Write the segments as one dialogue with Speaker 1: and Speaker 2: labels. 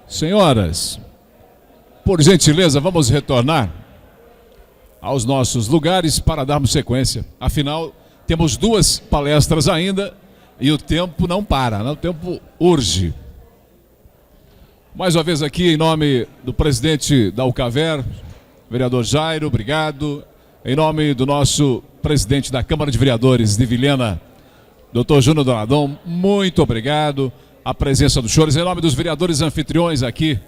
Speaker 1: Senhoras, por gentileza, vamos retornar aos nossos lugares para darmos sequência. Afinal, temos duas palestras ainda e o tempo não para, né? O tempo urge. Mais uma vez aqui, em nome do presidente da UCAVER, vereador Jairo, obrigado. Em nome do nosso presidente da Câmara de Vereadores de Vilhena, doutor Júnior Donadon, muito obrigado. A presença dos senhores, em nome dos vereadores anfitriões aqui,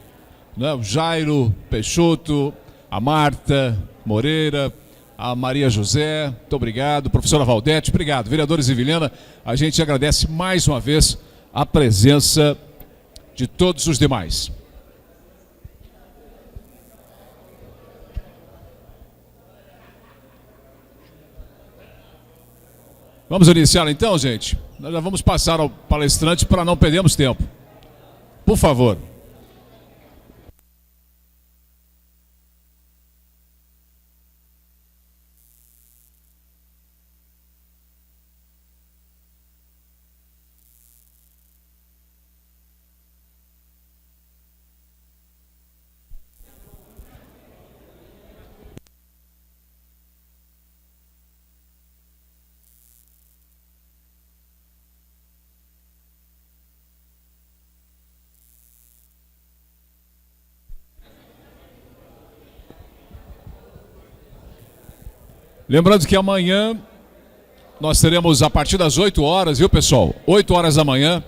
Speaker 1: né? O Jairo Peixoto, a Marta Moreira, a Maria José, muito obrigado. Professora Valdete, obrigado. Vereadores de Vilhena, a gente agradece mais uma vez a presença de todos os demais. Vamos iniciar então, gente? Nós já vamos passar ao palestrante para não perdermos tempo. Por favor. Lembrando que amanhã nós teremos a partir das 8 horas, viu pessoal? 8 horas da manhã,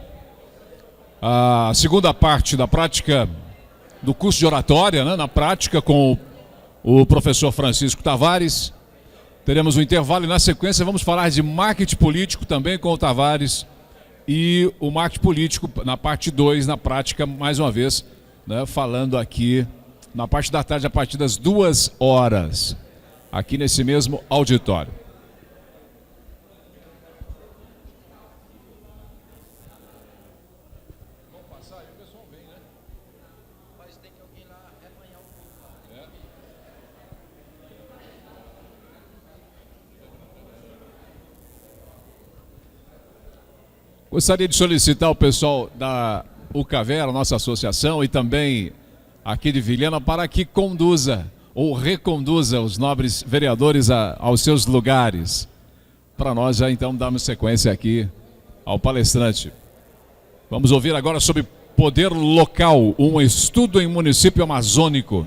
Speaker 1: a segunda parte da prática do curso de oratória, né? Na prática com o professor Francisco Tavares. Teremos um intervalo e na sequência vamos falar de marketing político também com o Tavares. E o marketing político na parte 2, na prática, mais uma vez, né? Falando aqui na parte da tarde a partir das 2 horas. Aqui nesse mesmo auditório. Vamos passar aí, o pessoal vem, né? Mas tem que alguém lá apanhar um pouco. Gostaria de solicitar ao pessoal da UCAVER, a nossa associação, e também aqui de Vilhena, para que conduza ou reconduza os nobres vereadores aos seus lugares. Para nós já então darmos sequência aqui ao palestrante. Vamos ouvir agora sobre poder local, um estudo em município amazônico.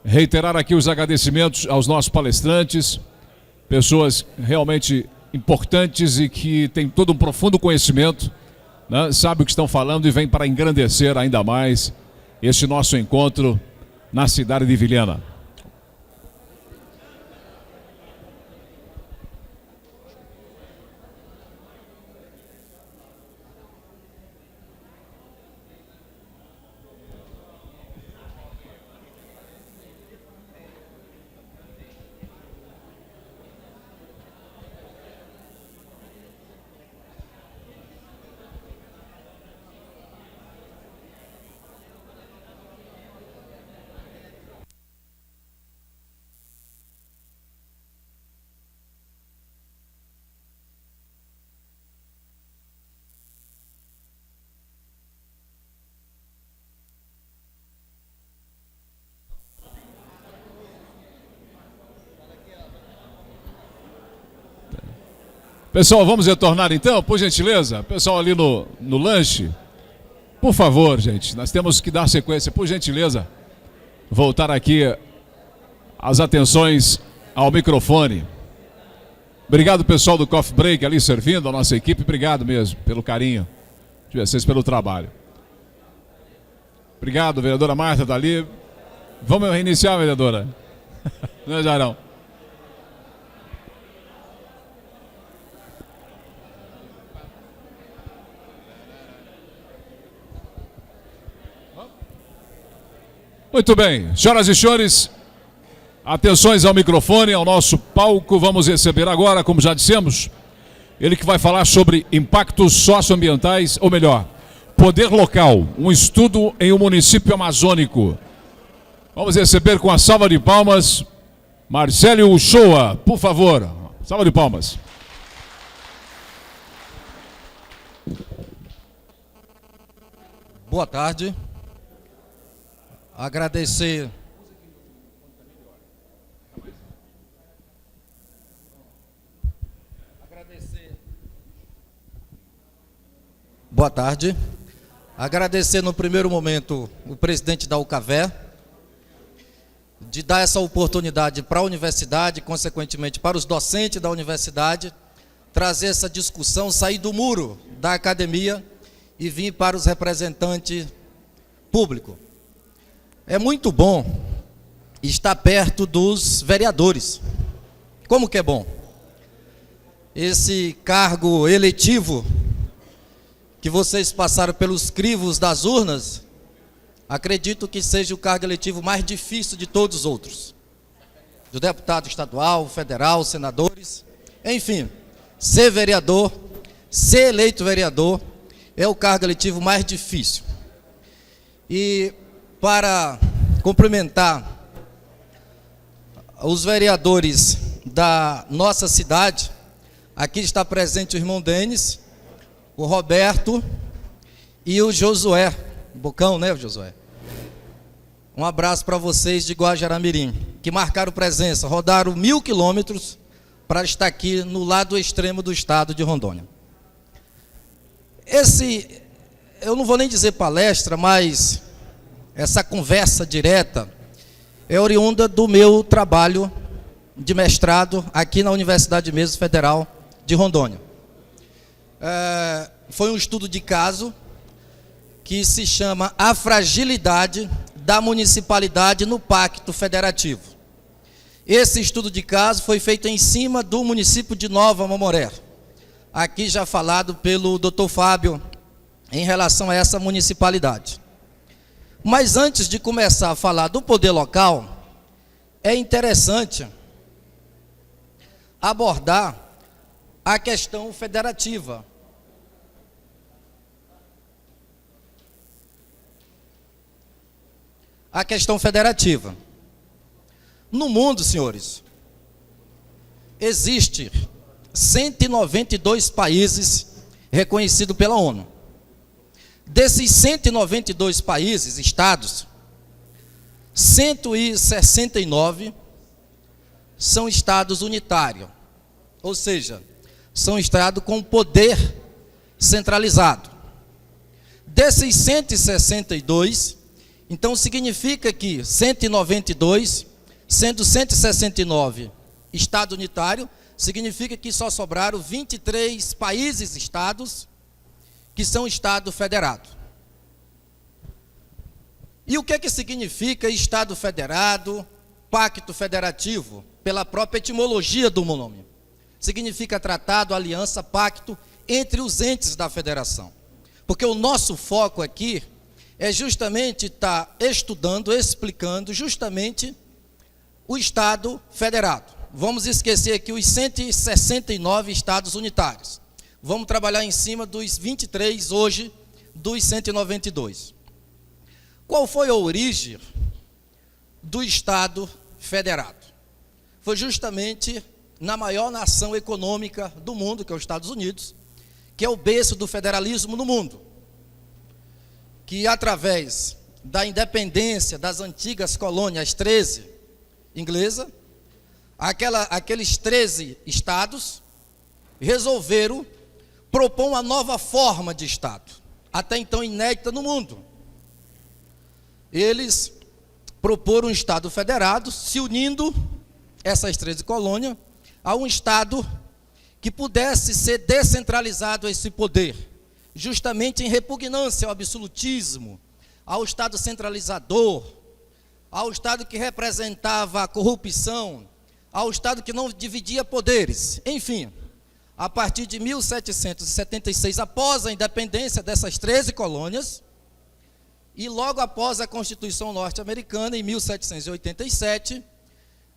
Speaker 1: Reiterar aqui os agradecimentos aos nossos palestrantes, pessoas realmente importantes e que têm todo um profundo conhecimento, né? Sabe o que estão falando e vem para engrandecer ainda mais este nosso encontro na cidade de Vilhena. Pessoal, vamos retornar então, por gentileza? Pessoal ali no lanche, por favor, gente, nós temos que dar sequência, por gentileza, voltar aqui as atenções ao microfone. Obrigado, pessoal do Coffee Break ali servindo, a nossa equipe, obrigado mesmo pelo carinho de vocês, pelo trabalho. Obrigado, vereadora Marta, tá ali. Vamos reiniciar, vereadora? Não, já não. Muito bem, senhoras e senhores, atenções ao microfone, ao nosso palco. Vamos receber agora, como já dissemos, ele que vai falar sobre impactos socioambientais, ou melhor, poder local, um estudo em um município amazônico. Vamos receber com a salva de palmas, Marcelo Uchoa, por favor, salva de palmas.
Speaker 2: Boa tarde. Agradecer. Boa tarde. Agradecer no primeiro momento o presidente da UCAVÉ, de dar essa oportunidade para a universidade, consequentemente para os docentes da universidade, trazer essa discussão, sair do muro da academia e vir para os representantes públicos. É muito bom estar perto dos vereadores. Como que é bom? Esse cargo eletivo que vocês passaram pelos crivos das urnas, acredito que seja o cargo eletivo mais difícil de todos os outros. Do deputado estadual, federal, senadores, enfim, ser vereador, ser eleito vereador, é o cargo eletivo mais difícil. E para cumprimentar os vereadores da nossa cidade, aqui está presente o irmão Denis, o Roberto e o Josué, Bocão, né, Josué? Um abraço para vocês de Guajará-Mirim, que marcaram presença, rodaram 1000 quilômetros para estar aqui no lado extremo do estado de Rondônia. Eu não vou nem dizer palestra, mas essa conversa direta é oriunda do meu trabalho de mestrado aqui na Universidade mesmo Federal de Rondônia. Foi um estudo de caso que se chama A Fragilidade da Municipalidade no Pacto Federativo. Esse estudo de caso foi feito em cima do município de Nova Mamoré, aqui já falado pelo Dr. Fábio em relação a essa municipalidade. Mas antes de começar a falar do poder local, é interessante abordar a questão federativa. A questão federativa. No mundo, senhores, existe 192 países reconhecidos pela ONU. Desses 192 países, estados, 169 são estados unitários, ou seja, são estados com poder centralizado. Desses 162, então significa que 192, sendo 169 estado unitário, significa que só sobraram 23 países, estados, que são estado federado. E o que significa estado federado, pacto federativo? Pela própria etimologia do nome. Significa tratado, aliança, pacto entre os entes da federação. Porque o nosso foco aqui é justamente estar estudando, explicando justamente o Estado federado. Vamos esquecer aqui os 169 estados unitários. Vamos trabalhar em cima dos 23 hoje, dos 192. Qual foi a origem do Estado federado? Foi justamente na maior nação econômica do mundo, que é os Estados Unidos, que é o berço do federalismo no mundo, que através da independência das antigas colônias 13 inglesa, aqueles 13 estados resolveram propor uma nova forma de Estado, até então inédita no mundo. Eles proporam um Estado federado, se unindo essas 13 colônias a um Estado que pudesse ser descentralizado esse poder, justamente em repugnância ao absolutismo, ao Estado centralizador, ao Estado que representava a corrupção, ao Estado que não dividia poderes. Enfim, a partir de 1776, após a independência dessas 13 colônias, e logo após a Constituição norte-americana, em 1787,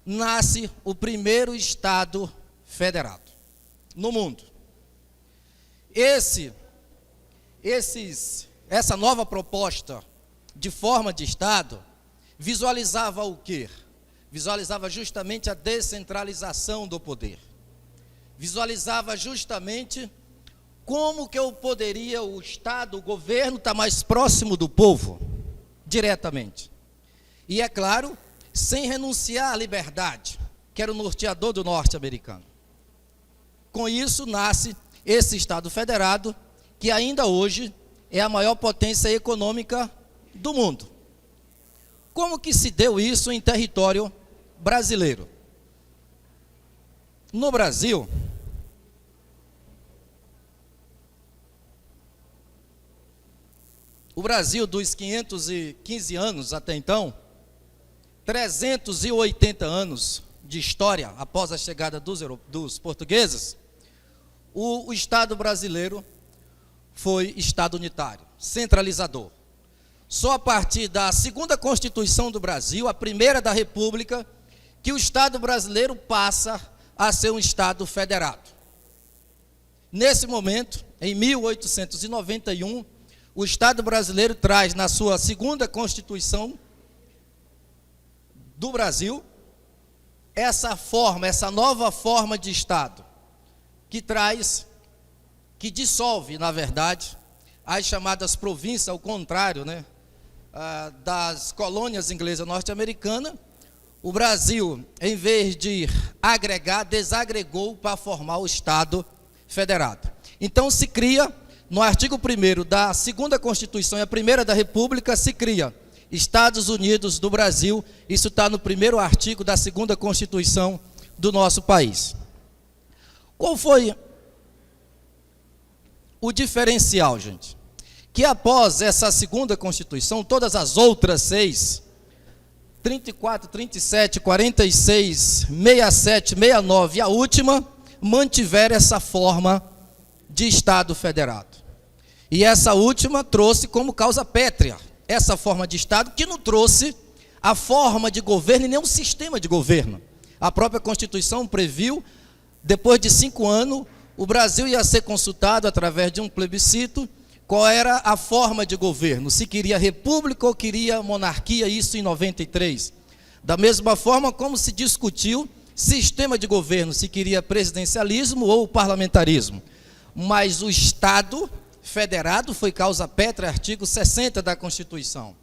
Speaker 2: nasce o primeiro Estado federado no mundo. Essa nova proposta de forma de Estado visualizava o quê? Visualizava justamente a descentralização do poder. Visualizava justamente como que eu poderia, o Estado, o governo, estar mais próximo do povo, diretamente? E é claro, sem renunciar à liberdade, que era o norteador do norte-americano. Com isso, nasce esse Estado federado, que ainda hoje é a maior potência econômica do mundo. Como que se deu isso em território brasileiro? No Brasil, o Brasil dos 515 anos até então, 380 anos de história após a chegada dos portugueses, o Estado brasileiro foi Estado unitário, centralizador. Só a partir da segunda Constituição do Brasil, a primeira da República, que o Estado brasileiro passa a ser um Estado federado. Nesse momento, em 1891, o Estado brasileiro traz na sua segunda Constituição do Brasil essa nova forma de Estado, que dissolve, na verdade, as chamadas províncias, ao contrário, das colônias inglesas norte-americanas. O Brasil, em vez de agregar, desagregou para formar o Estado federado. Então se cria, no artigo 1º da segunda Constituição e a primeira da República, se cria Estados Unidos do Brasil. Isso está no primeiro artigo da segunda Constituição do nosso país. Qual foi o diferencial, gente? Que após essa segunda Constituição, todas as outras 6, 34, 37, 46, 67, 69 e a última, mantiveram essa forma de Estado federado. E essa última trouxe como causa pétrea essa forma de Estado, que não trouxe a forma de governo e nem um sistema de governo. A própria Constituição previu, depois de 5 anos, o Brasil ia ser consultado através de um plebiscito qual era a forma de governo, se queria república ou queria monarquia, isso em 93. Da mesma forma como se discutiu sistema de governo, se queria presidencialismo ou parlamentarismo. Mas o Estado federado foi causa pétrea, artigo 60 da Constituição.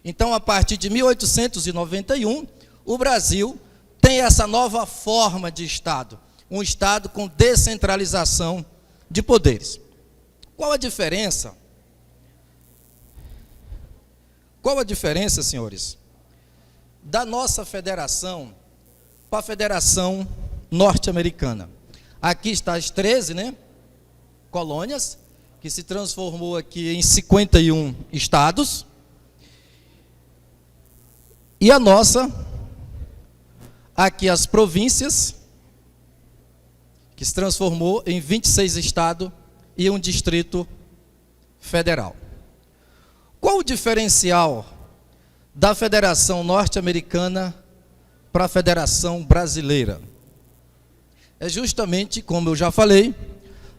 Speaker 2: Então, a partir de 1891, o Brasil tem essa nova forma de Estado, um Estado com descentralização de poderes. Qual a diferença? Qual a diferença, senhores, da nossa federação para a Federação Norte-Americana? Aqui está as 13, colônias, que se transformou aqui em 51 estados. E a nossa, aqui as províncias, que se transformou em 26 estados e um distrito federal. Qual o diferencial da Federação Norte-Americana para a Federação Brasileira? É justamente, como eu já falei,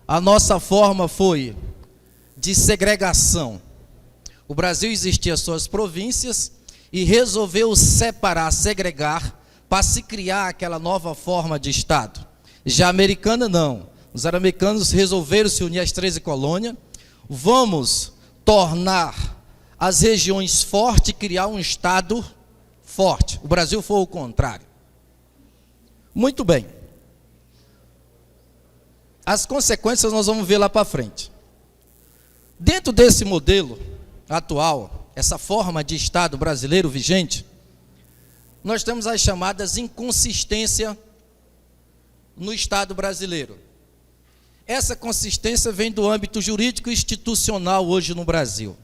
Speaker 2: a nossa forma foi de segregação. O Brasil existia suas províncias e resolveu separar, segregar, para se criar aquela nova forma de Estado. Já a americana não. Os americanos resolveram se unir às 13 colônias. Vamos tornar as regiões fortes e criar um Estado forte. O Brasil foi o contrário. Muito bem. As consequências nós vamos ver lá para frente. Dentro desse modelo atual, essa forma de Estado brasileiro vigente, nós temos as chamadas inconsistências no Estado brasileiro. Essa consistência vem do âmbito jurídico e institucional hoje no Brasil.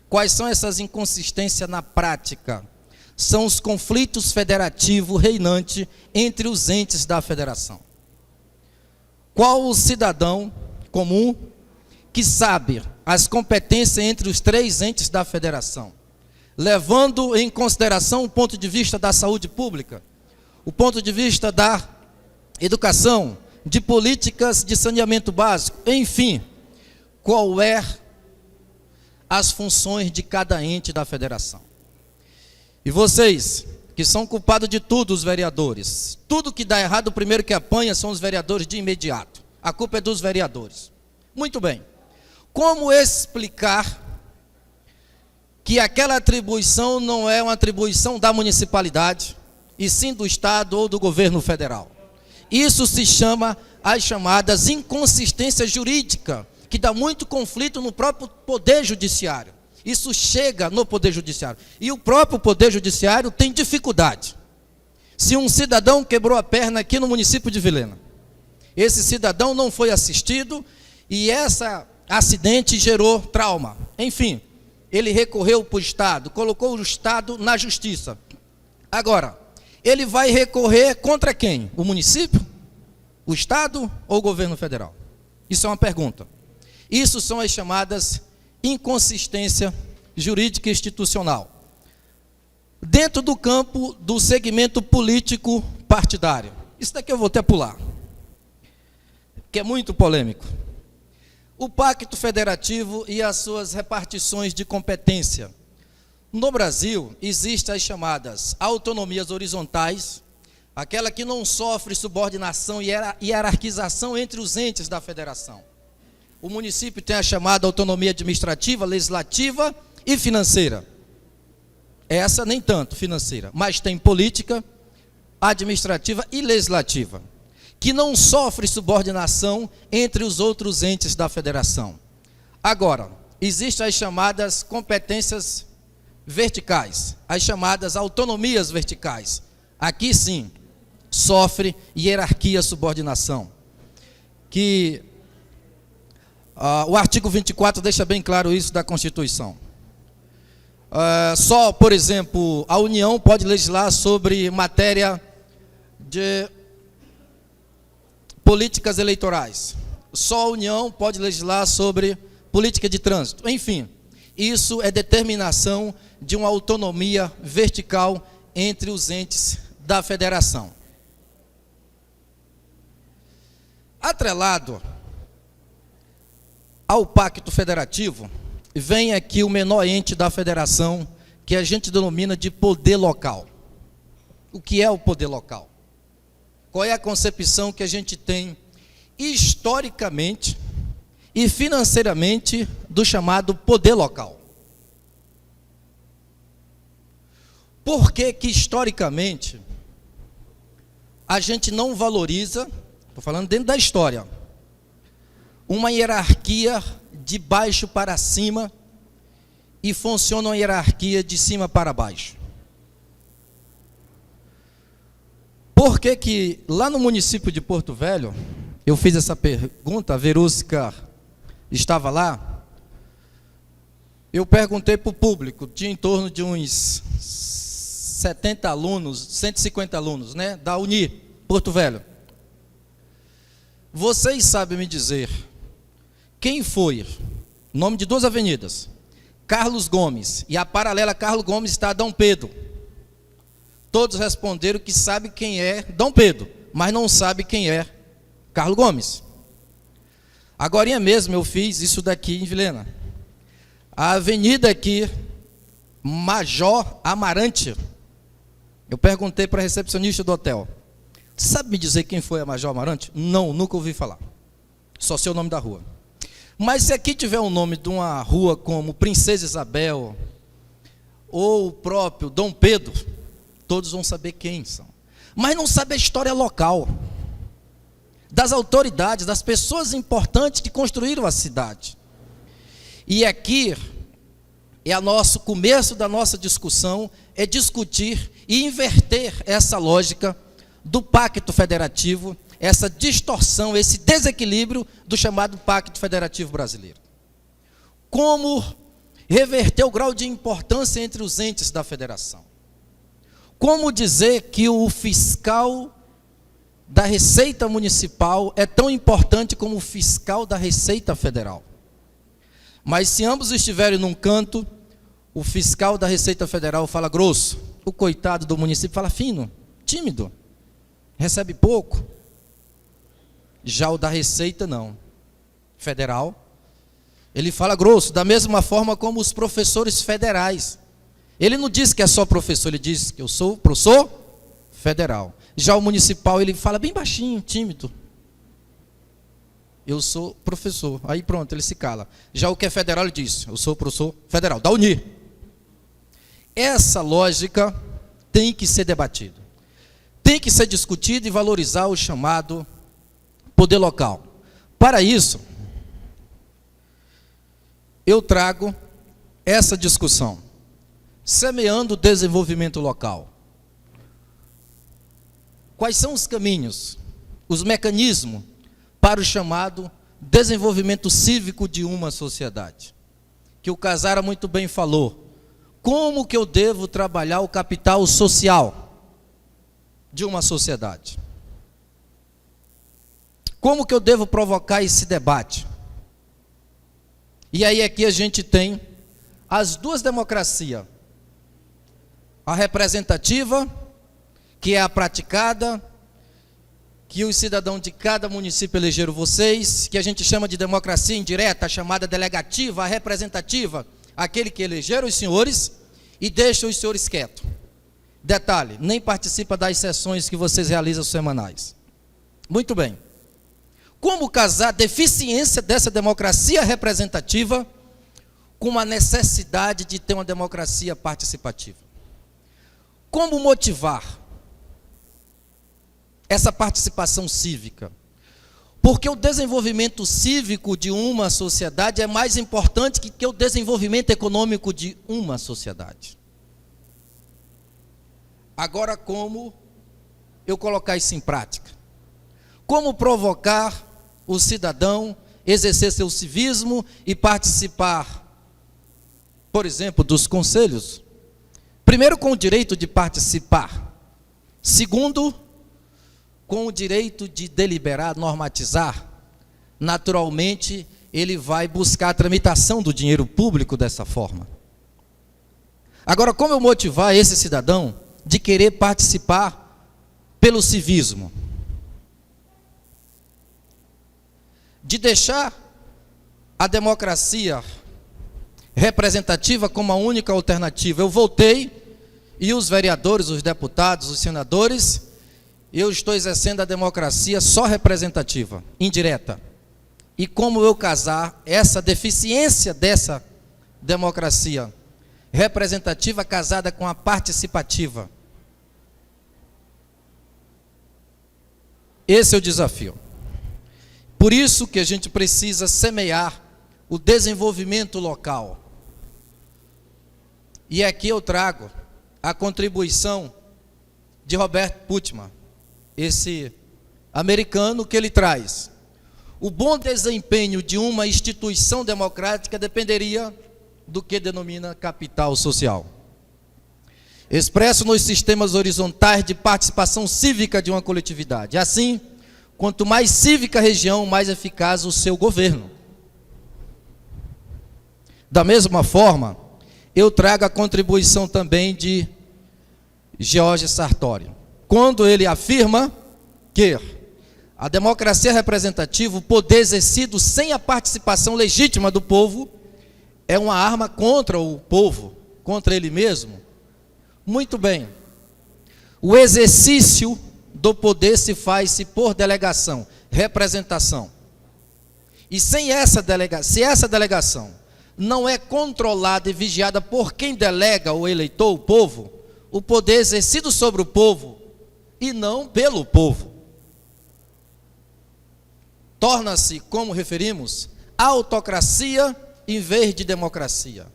Speaker 2: Quais são essas inconsistências na prática? São os conflitos federativos reinantes entre os entes da federação. Qual o cidadão comum que sabe as competências entre os 3 entes da federação, levando em consideração o ponto de vista da saúde pública, o ponto de vista da educação, de políticas de saneamento básico, enfim, qual é as funções de cada ente da federação. E vocês, que são culpados de tudo, os vereadores, tudo que dá errado, o primeiro que apanha são os vereadores de imediato. A culpa é dos vereadores. Muito bem. Como explicar que aquela atribuição não é uma atribuição da municipalidade, e sim do Estado ou do governo federal? Isso se chama as chamadas inconsistências jurídicas, que dá muito conflito no próprio Poder Judiciário. Isso chega no Poder Judiciário. E o próprio Poder Judiciário tem dificuldade. Se um cidadão quebrou a perna aqui no município de Vilhena, esse cidadão não foi assistido e esse acidente gerou trauma. Enfim, ele recorreu para o Estado, colocou o Estado na justiça. Agora, ele vai recorrer contra quem? O município? O Estado ou o governo federal? Isso é uma pergunta. Isso são as chamadas inconsistência jurídica e institucional. Dentro do campo do segmento político partidário. Isso daqui eu vou até pular, que é muito polêmico. O Pacto Federativo e as suas repartições de competência. No Brasil, existem as chamadas autonomias horizontais, aquela que não sofre subordinação e hierarquização entre os entes da federação. O município tem a chamada autonomia administrativa, legislativa e financeira. Essa nem tanto financeira, mas tem política, administrativa e legislativa, que não sofre subordinação entre os outros entes da federação. Agora, existem as chamadas competências verticais, as chamadas autonomias verticais. Aqui sim, sofre hierarquia, subordinação. Que o artigo 24 deixa bem claro isso da Constituição. Só, por exemplo, a União pode legislar sobre matéria de políticas eleitorais. Só a União pode legislar sobre política de trânsito. Enfim, isso é determinação de uma autonomia vertical entre os entes da federação. Atrelado ao Pacto Federativo, vem aqui o menor ente da federação, que a gente denomina de poder local. O que é o poder local? Qual é a concepção que a gente tem historicamente e financeiramente do chamado poder local? Por que que historicamente a gente não valoriza, estou falando dentro da história, uma hierarquia de baixo para cima e funciona uma hierarquia de cima para baixo? Por que que lá no município de Porto Velho, eu fiz essa pergunta, a Verusca estava lá, eu perguntei para o público, tinha em torno de uns 70 alunos, 150 alunos, né, da Uni, Porto Velho. Vocês sabem me dizer quem foi? Nome de duas avenidas, Carlos Gomes, e a paralela Carlos Gomes está Dom Pedro. Todos responderam que sabe quem é Dom Pedro, mas não sabe quem é Carlos Gomes. Agorinha mesmo eu fiz isso daqui em Vilhena. A avenida aqui, Major Amarante, eu perguntei para a recepcionista do hotel, sabe me dizer quem foi a Major Amarante? Não, nunca ouvi falar, só sei o nome da rua. Mas se aqui tiver o nome de uma rua como Princesa Isabel, ou o próprio Dom Pedro, todos vão saber quem são. Mas não sabe a história local, das autoridades, das pessoas importantes que construíram a cidade. E aqui é o nosso começo da nossa discussão, é discutir e inverter essa lógica do Pacto Federativo, essa distorção, esse desequilíbrio do chamado Pacto Federativo Brasileiro. Como reverter o grau de importância entre os entes da federação? Como dizer que o fiscal da Receita Municipal é tão importante como o fiscal da Receita Federal? Mas se ambos estiverem num canto, o fiscal da Receita Federal fala grosso, o coitado do município fala fino, tímido, recebe pouco. Já o da Receita não, federal, ele fala grosso, da mesma forma como os professores federais. Ele não diz que é só professor, ele diz que eu sou professor federal. Já o municipal, ele fala bem baixinho, tímido. eu sou professor. Aí pronto, ele se cala. Já o que é federal, ele diz, eu sou professor federal, da UNI. Essa lógica tem que ser debatida. Tem que ser discutido e valorizar o chamado poder local. Para isso, eu trago essa discussão, semeando o desenvolvimento local. Quais são os caminhos, os mecanismos para o chamado desenvolvimento cívico de uma sociedade? Que o Casara muito bem falou. Como que eu devo trabalhar o capital social de uma sociedade? Como que eu devo provocar esse debate? E aí aqui a gente tem as duas democracias. A representativa, que é a praticada, que os cidadãos de cada município elegeram vocês, que a gente chama de democracia indireta, a chamada delegativa, a representativa, aquele que elegeram os senhores e deixa os senhores quietos. Detalhe, nem participa das sessões que vocês realizam semanais. Muito bem. Como casar a deficiência dessa democracia representativa com a necessidade de ter uma democracia participativa? Como motivar essa participação cívica? Porque o desenvolvimento cívico de uma sociedade é mais importante que o desenvolvimento econômico de uma sociedade. Agora, como eu colocar isso em prática? Como provocar o cidadão exercer seu civismo e participar, por exemplo, dos conselhos? Primeiro, com o direito de participar. Segundo, com o direito de deliberar, normatizar. Naturalmente, ele vai buscar a tramitação do dinheiro público dessa forma. Agora, como eu motivar esse cidadão de querer participar pelo civismo? De deixar a democracia representativa como a única alternativa. Eu voltei e os vereadores, os deputados, os senadores, eu estou exercendo a democracia só representativa, indireta. E como eu casar essa deficiência dessa democracia representativa casada com a participativa? Esse é o desafio. Por isso que a gente precisa semear o desenvolvimento local. E aqui eu trago a contribuição de Robert Putnam, esse americano, que ele traz. O bom desempenho de uma instituição democrática dependeria do que denomina capital social, expresso nos sistemas horizontais de participação cívica de uma coletividade. Assim, quanto mais cívica a região, mais eficaz o seu governo. Da mesma forma, eu trago a contribuição também de George Sartori, quando ele afirma que a democracia representativa, o poder exercido sem a participação legítima do povo, é uma arma contra o povo, contra ele mesmo. Muito bem. O exercício do poder se faz por delegação, representação. E sem essa delegação, se essa delegação não é controlada e vigiada por quem delega o eleitor, o povo, o poder é exercido sobre o povo e não pelo povo, torna-se, como referimos, autocracia em vez de democracia.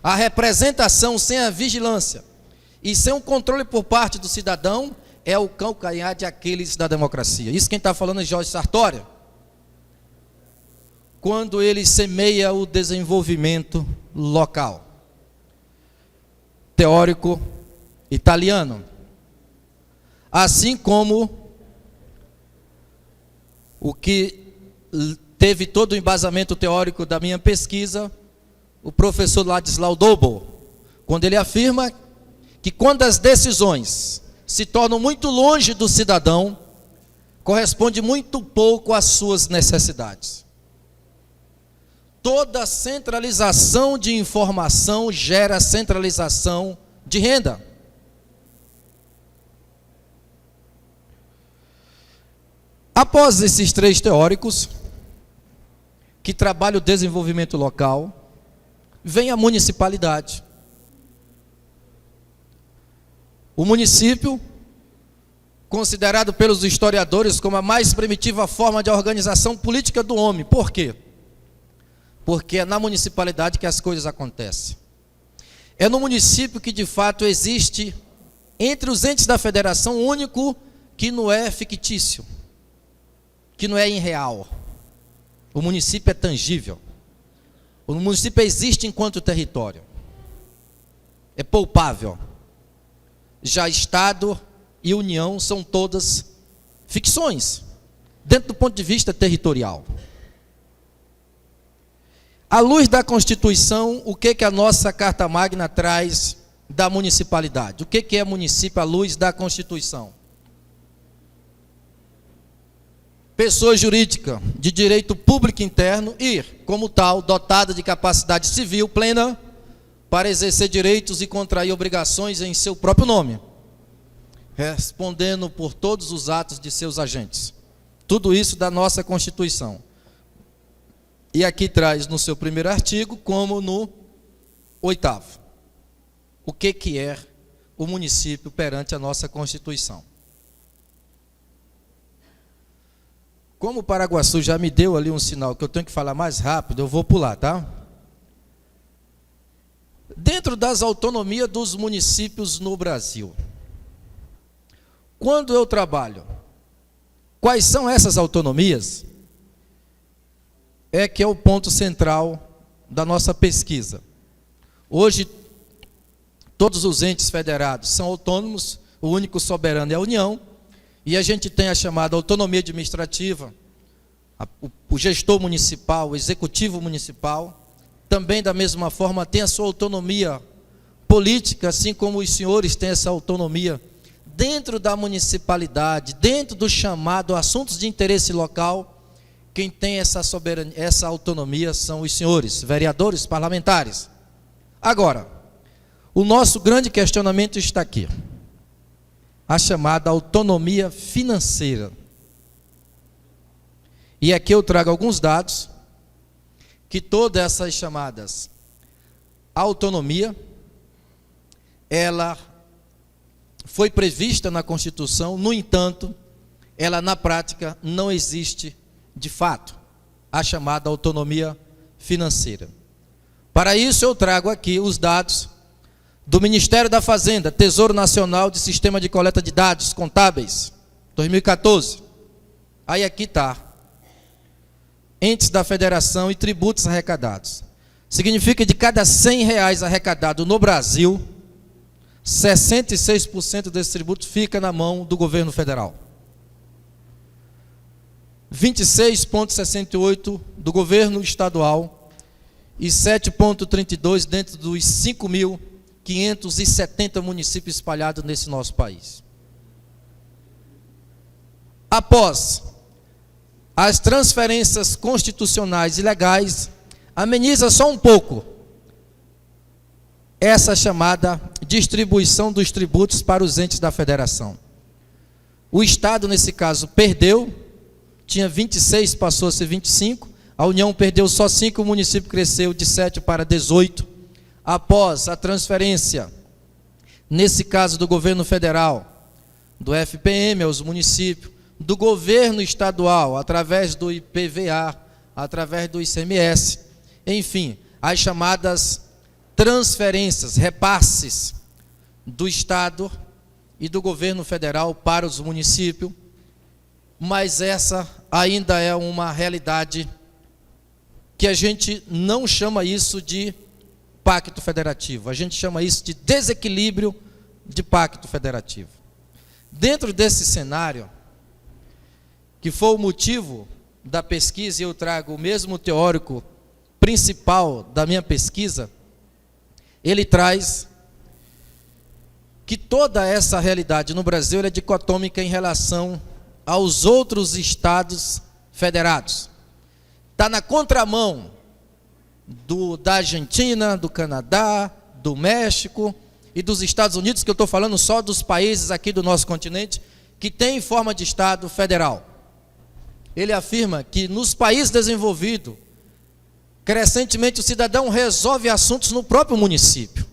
Speaker 2: A representação sem a vigilância e sem o controle por parte do cidadão é o calcanhar de Aquiles da democracia. Isso quem está falando é George Sartori, quando ele semeia o desenvolvimento local. Teórico italiano. Assim como o que teve todo o embasamento teórico da minha pesquisa, o professor Ladislau Dobol, quando ele afirma que quando as decisões se tornam muito longe do cidadão, corresponde muito pouco às suas necessidades. Toda centralização de informação gera centralização de renda. Após esses três teóricos, que trabalha o desenvolvimento local, vem a municipalidade. O município, considerado pelos historiadores como a mais primitiva forma de organização política do homem. Por quê? Porque é na municipalidade que as coisas acontecem. É no município que de fato existe, entre os entes da federação, o único que não é fictício, que não é irreal. O município é tangível. O município existe enquanto território. É palpável. Já Estado e União são todas ficções, dentro do ponto de vista territorial. À luz da Constituição, o que a nossa Carta Magna traz da municipalidade? O que é município à luz da Constituição? Pessoa jurídica de direito público interno e, como tal, dotada de capacidade civil plena para exercer direitos e contrair obrigações em seu próprio nome, respondendo por todos os atos de seus agentes. Tudo isso da nossa Constituição. E aqui traz no seu primeiro artigo, como no 8º, o que é o município perante a nossa Constituição. Como o Paraguaçu já me deu ali um sinal que eu tenho que falar mais rápido, eu vou pular, tá? Dentro das autonomias dos municípios no Brasil, quando eu trabalho, quais são essas autonomias? É que é o ponto central da nossa pesquisa. Hoje, todos os entes federados são autônomos, o único soberano é a União, e a gente tem a chamada autonomia administrativa, o gestor municipal, o executivo municipal, também da mesma forma tem a sua autonomia política, assim como os senhores têm essa autonomia dentro da municipalidade, dentro do chamado assuntos de interesse local. Quem tem essa soberania, essa autonomia são os senhores, vereadores, parlamentares. Agora, o nosso grande questionamento está aqui. A chamada autonomia financeira. E aqui eu trago alguns dados, que todas essas chamadas autonomia, ela foi prevista na Constituição, no entanto, ela na prática não existe de fato, a chamada autonomia financeira. Para isso eu trago aqui os dados do Ministério da Fazenda, Tesouro Nacional de Sistema de Coleta de Dados Contábeis, 2014. Aí aqui está, entes da federação e tributos arrecadados. Significa que de cada R$100 arrecadado no Brasil, 66% desse tributo fica na mão do governo federal. 26,68% do governo estadual e 7,32% dentro dos 5.570 municípios espalhados nesse nosso país. Após as transferências constitucionais e legais, ameniza só um pouco essa chamada distribuição dos tributos para os entes da federação. O Estado, nesse caso, perdeu, tinha 26, passou a ser 25, a União perdeu só 5, o município cresceu de 7 para 18, após a transferência, nesse caso do governo federal, do FPM aos municípios, do governo estadual, através do IPVA, através do ICMS, enfim, as chamadas transferências, repasses do Estado e do governo federal para os municípios, mas essa ainda é uma realidade que a gente não chama isso de pacto federativo, a gente chama isso de desequilíbrio de pacto federativo. Dentro desse cenário, que foi o motivo da pesquisa, e eu trago o mesmo teórico principal da minha pesquisa, ele traz que toda essa realidade no Brasil é dicotômica em relação aos outros estados federados. Está na contramão da Argentina, do Canadá, do México e dos Estados Unidos, que eu estou falando só dos países aqui do nosso continente, que tem forma de Estado federal. Ele afirma que nos países desenvolvidos, Crescentemente, o cidadão resolve assuntos no próprio município.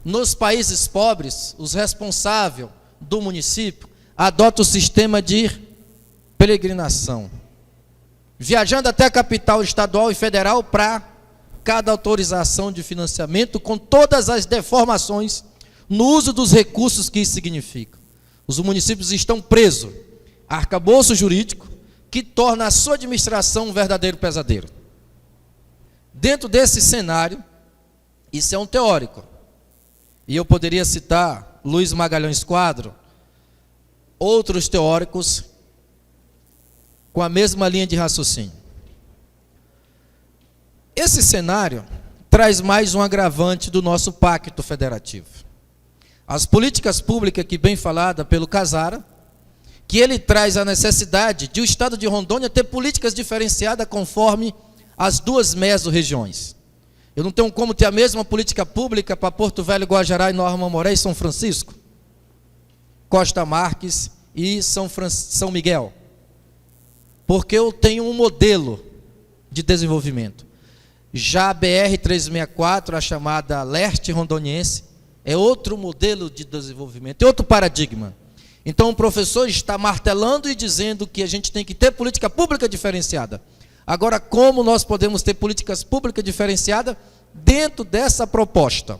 Speaker 2: Nos países pobres, os responsáveis do município adotam o sistema de peregrinação, viajando até a capital estadual e federal para cada autorização de financiamento, com todas as deformações no uso dos recursos que isso significa. Os municípios estão presos a arcabouço jurídico que torna a sua administração um verdadeiro pesadelo. Dentro desse cenário, isso é um teórico, e eu poderia citar Luiz Magalhães Quadro, outros teóricos com a mesma linha de raciocínio. Esse cenário traz mais um agravante do nosso pacto federativo. As políticas públicas, que bem falada pelo Casara, que ele traz a necessidade de o estado de Rondônia ter políticas diferenciadas conforme as duas mesorregiões. Eu não tenho como ter a mesma política pública para Porto Velho, Guajará, e Nova Mamoré e São Francisco, Costa Marques e São Miguel, porque eu tenho um modelo de desenvolvimento. Já a BR-364, a chamada Leste Rondoniense, é outro modelo de desenvolvimento, é outro paradigma. Então o professor está martelando e dizendo que a gente tem que ter política pública diferenciada. Agora, como nós podemos ter políticas públicas diferenciadas dentro dessa proposta?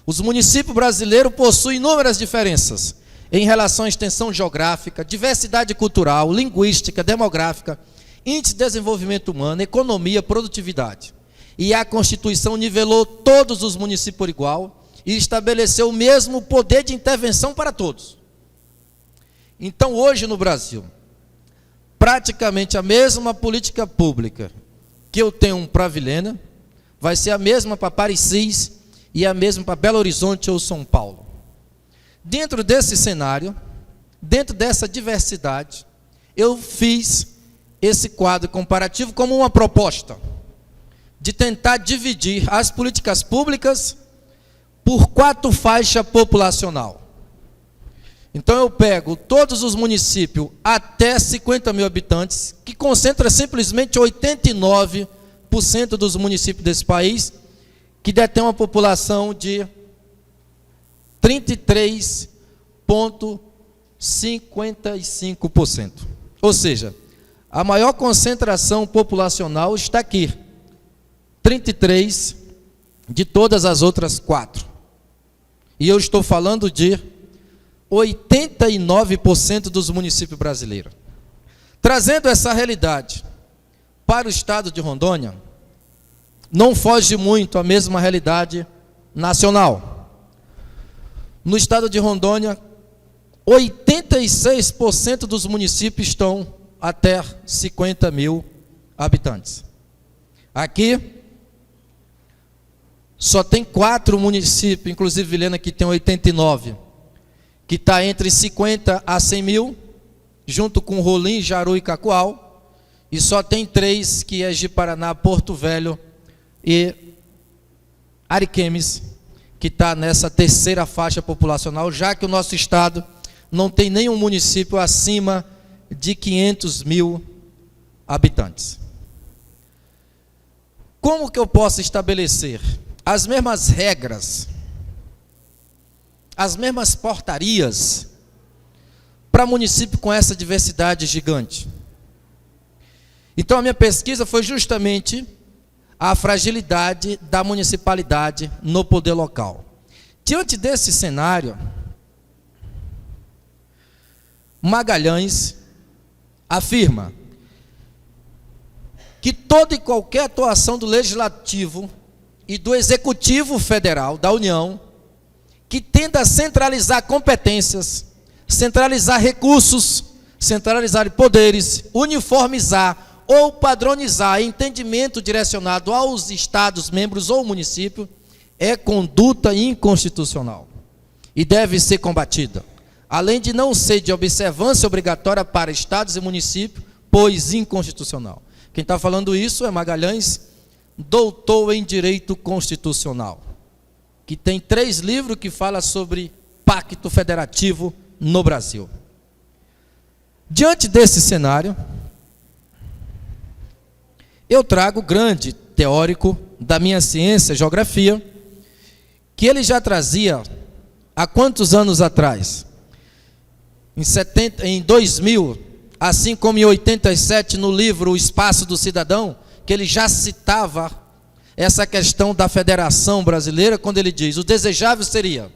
Speaker 2: Os municípios brasileiros possuem inúmeras diferenças em relação à extensão geográfica, diversidade cultural, linguística, demográfica, índice de desenvolvimento humano, economia, produtividade. E a Constituição nivelou todos os municípios por igual e estabeleceu o mesmo poder de intervenção para todos. Então, hoje no Brasil, praticamente a mesma política pública que eu tenho para Vilhena, vai ser a mesma para Parecis e a mesma para Belo Horizonte ou São Paulo. Dentro desse cenário, dentro dessa diversidade, eu fiz esse quadro comparativo como uma proposta de tentar dividir as políticas públicas por 4 faixas populacional. Então eu pego todos os municípios até 50 mil habitantes, que concentra simplesmente 89% dos municípios desse país, que detém uma população de 33,55%. Ou seja, a maior concentração populacional está aqui, 33 de todas as outras 4. E eu estou falando de 89% dos municípios brasileiros. Trazendo essa realidade para o estado de Rondônia, não foge muito a mesma realidade nacional. No estado de Rondônia, 86% dos municípios estão até 50 mil habitantes. Aqui, só tem 4 municípios, inclusive Vilhena, que tem 89, que está entre 50 a 100 mil, junto com Rolim, Jaru e Cacoal, e só tem 3, que é Ji-Paraná, Porto Velho e Ariquemes, que está nessa terceira faixa populacional, já que o nosso estado não tem nenhum município acima de 500 mil habitantes. Como que eu posso estabelecer as mesmas regras, as mesmas portarias para município com essa diversidade gigante? Então a minha pesquisa foi justamente a fragilidade da municipalidade no poder local. Diante desse cenário, Magalhães afirma que toda e qualquer atuação do Legislativo e do Executivo Federal da União que tenda a centralizar competências, centralizar recursos, centralizar poderes, uniformizar ou padronizar entendimento direcionado aos estados membros ou município, é conduta inconstitucional e deve ser combatida, além de não ser de observância obrigatória para estados e municípios, pois inconstitucional. Quem está falando isso é Magalhães, doutor em Direito Constitucional, que tem 3 livros que falam sobre pacto federativo no Brasil. Diante desse cenário, Eu trago o grande teórico da minha ciência, geografia, que ele já trazia há quantos anos atrás? Em 2000, assim como em 87, no livro O Espaço do Cidadão, que ele já citava essa questão da federação brasileira, quando ele diz: o desejável seria,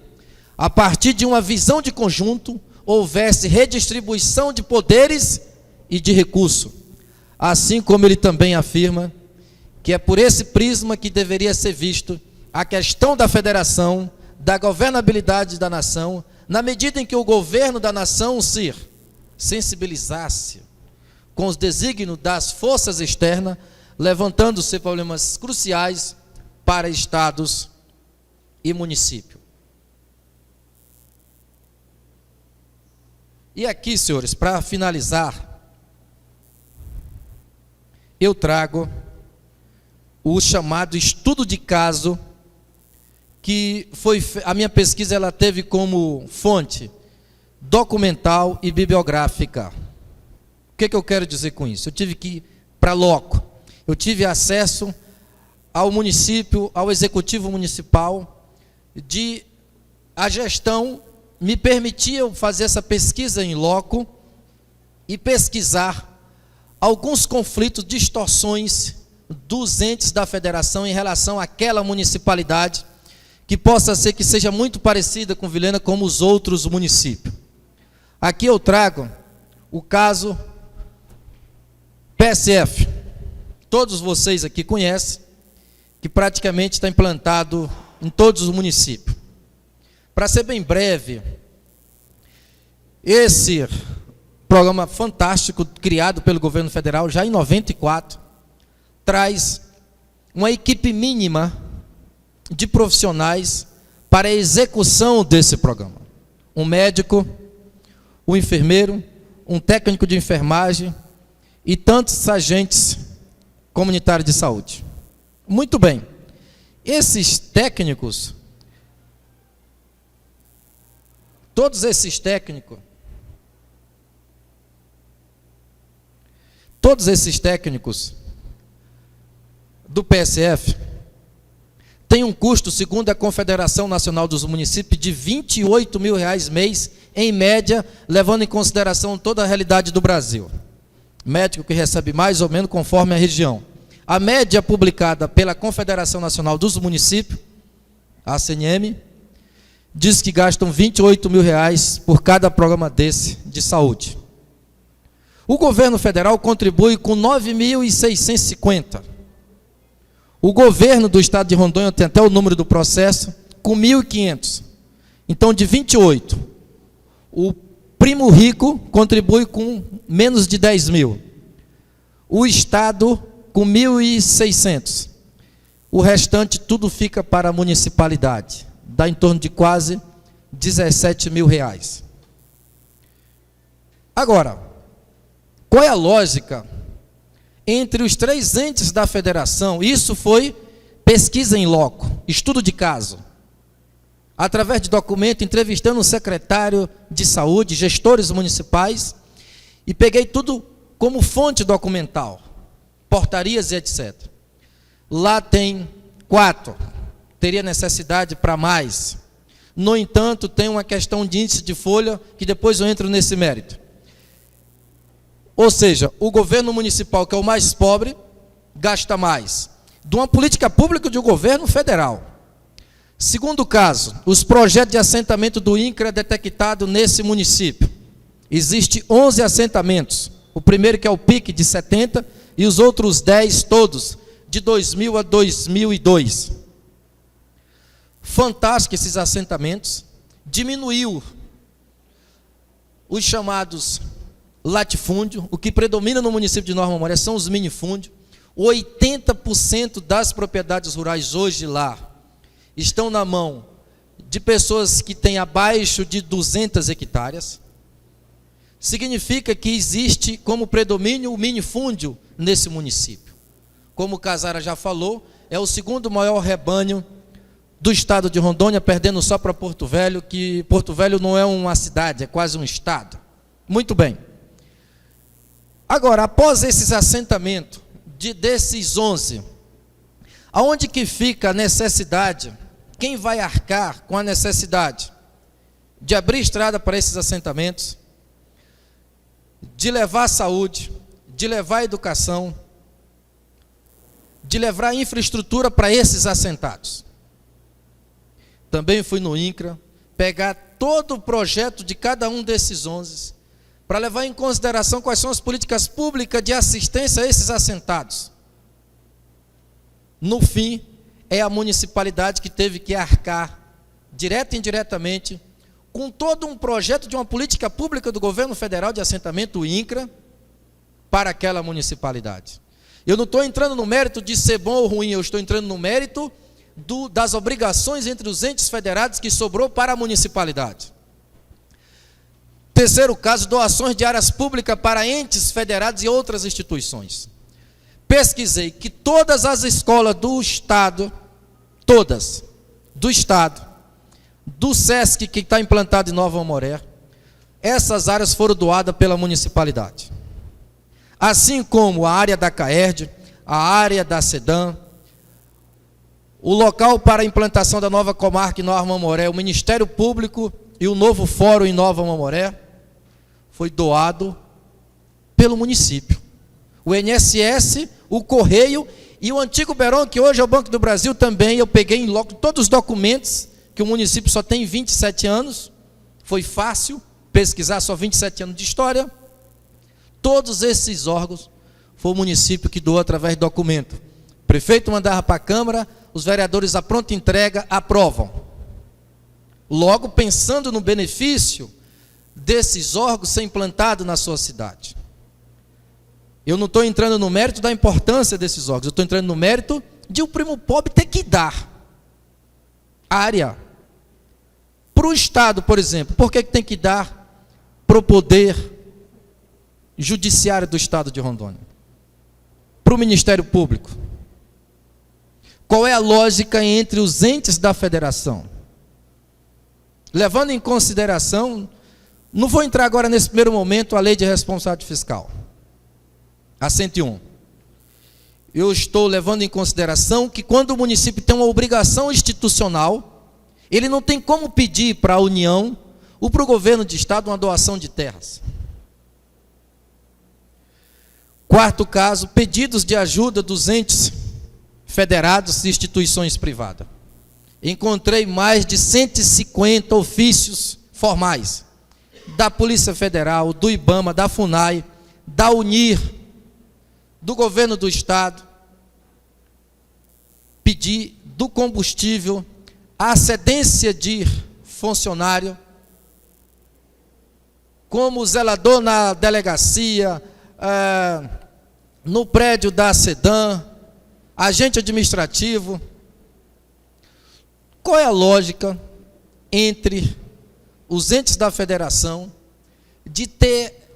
Speaker 2: a partir de uma visão de conjunto, houvesse redistribuição de poderes e de recursos. Assim como ele também afirma que é por esse prisma que deveria ser visto a questão da federação, da governabilidade da nação, na medida em que o governo da nação se sensibilizasse com os desígnios das forças externas, levantando-se problemas cruciais para estados e municípios. E aqui, senhores, para finalizar, eu trago o chamado estudo de caso, que foi a minha pesquisa, ela teve como fonte documental e bibliográfica. O que eu quero dizer com isso? Eu tive que ir para loco. Eu tive acesso ao município, ao executivo municipal, a gestão me permitia fazer essa pesquisa em loco e pesquisar alguns conflitos, distorções dos entes da federação em relação àquela municipalidade, que possa ser que seja muito parecida com Vilhena como os outros municípios. Aqui eu trago o caso PSF. Todos vocês aqui conhecem, que praticamente está implantado em todos os municípios. Para ser bem breve, esse programa fantástico, criado pelo governo federal já em 94, traz uma equipe mínima de profissionais para a execução desse programa. Um médico, um enfermeiro, um técnico de enfermagem e tantos agentes comunitários de saúde. Muito bem. Esses técnicos, todos esses técnicos do PSF têm um custo, segundo a Confederação Nacional dos Municípios, de R$28 mil mês, em média, levando em consideração toda a realidade do Brasil. Médico que recebe mais ou menos conforme a região. A média publicada pela Confederação Nacional dos Municípios, a CNM, diz que gastam R$28 mil por cada programa desse de saúde. O governo federal contribui com 9.650. O governo do estado de Rondônia, tem até o número do processo, com 1.500. Então, de 28, o primo rico contribui com menos de 10 mil. O estado com 1.600. O restante tudo fica para a municipalidade. Dá em torno de quase R$17 mil. Agora, qual é a lógica entre os três entes da federação? Isso foi pesquisa em loco, estudo de caso. Através de documento, entrevistando o secretário de saúde, gestores municipais, e peguei tudo como fonte documental, portarias e etc. Lá tem 4, teria necessidade para mais. No entanto, tem uma questão de índice de folha, que depois eu entro nesse mérito. Ou seja, o governo municipal, que é o mais pobre, gasta mais de uma política pública de um governo federal. Segundo caso, os projetos de assentamento do INCRA detectado nesse município. Existem 11 assentamentos. O primeiro, que é o PIC, de 70, e os outros 10, todos, de 2000 a 2002. Fantástico esses assentamentos. Diminuiu os chamados latifúndio. O que predomina no município de Nova Memória são os minifúndios. 80% das propriedades rurais hoje lá estão na mão de pessoas que têm abaixo de 200 hectares. Significa que existe como predomínio o minifúndio nesse município. Como o Casara já falou, é o segundo maior rebanho do estado de Rondônia, perdendo só para Porto Velho, que Porto Velho não é uma cidade, é quase um estado. Muito bem. Agora, após esses assentamentos desses 11, aonde que fica a necessidade? Quem vai arcar com a necessidade de abrir estrada para esses assentamentos, de levar saúde, de levar educação, de levar infraestrutura para esses assentados? Também fui no INCRA, pegar todo o projeto de cada um desses 11, para levar em consideração quais são as políticas públicas de assistência a esses assentados. No fim, é a municipalidade que teve que arcar, direta e indiretamente, com todo um projeto de uma política pública do governo federal de assentamento, o INCRA, para aquela municipalidade. Eu não estou entrando no mérito de ser bom ou ruim, eu estou entrando no mérito das obrigações entre os entes federados que sobrou para a municipalidade. Terceiro caso, doações de áreas públicas para entes federados e outras instituições. Pesquisei que todas as escolas do Estado, todas, do Estado, do SESC que está implantado em Nova Amoré, essas áreas foram doadas pela municipalidade. Assim como a área da CAERD, a área da SEDAM, o local para a implantação da nova comarca em Nova Amoré, o Ministério Público e o novo fórum em Nova Amoré, foi doado pelo município. O INSS, o Correio e o antigo Beron, que hoje é o Banco do Brasil também, eu peguei logo todos os documentos, que o município só tem 27 anos, foi fácil pesquisar, só 27 anos de história. Todos esses órgãos foi o município que doou através de documento. O prefeito mandava para a Câmara, os vereadores à pronta entrega aprovam. Logo, pensando no benefício desses órgãos ser implantados na sua cidade. Eu não estou entrando no mérito da importância desses órgãos, eu estou entrando no mérito de o primo pobre ter que dar área para o Estado, por exemplo. Por que tem que dar para o poder judiciário do Estado de Rondônia? Para o Ministério Público? Qual é a lógica entre os entes da federação? Levando em consideração, não vou entrar agora nesse primeiro momento, a lei de responsabilidade fiscal, a 101. Eu estou levando em consideração que quando o município tem uma obrigação institucional, ele não tem como pedir para a União ou para o governo de Estado uma doação de terras. Quarto caso, pedidos de ajuda dos entes federados e instituições privadas. Encontrei mais de 150 ofícios formais da Polícia Federal, do IBAMA, da FUNAI, da UNIR, do governo do Estado, pedir do combustível, a cedência de funcionário, como zelador na delegacia, no prédio da SEDAM, agente administrativo. Qual é a lógica entre os entes da federação de ter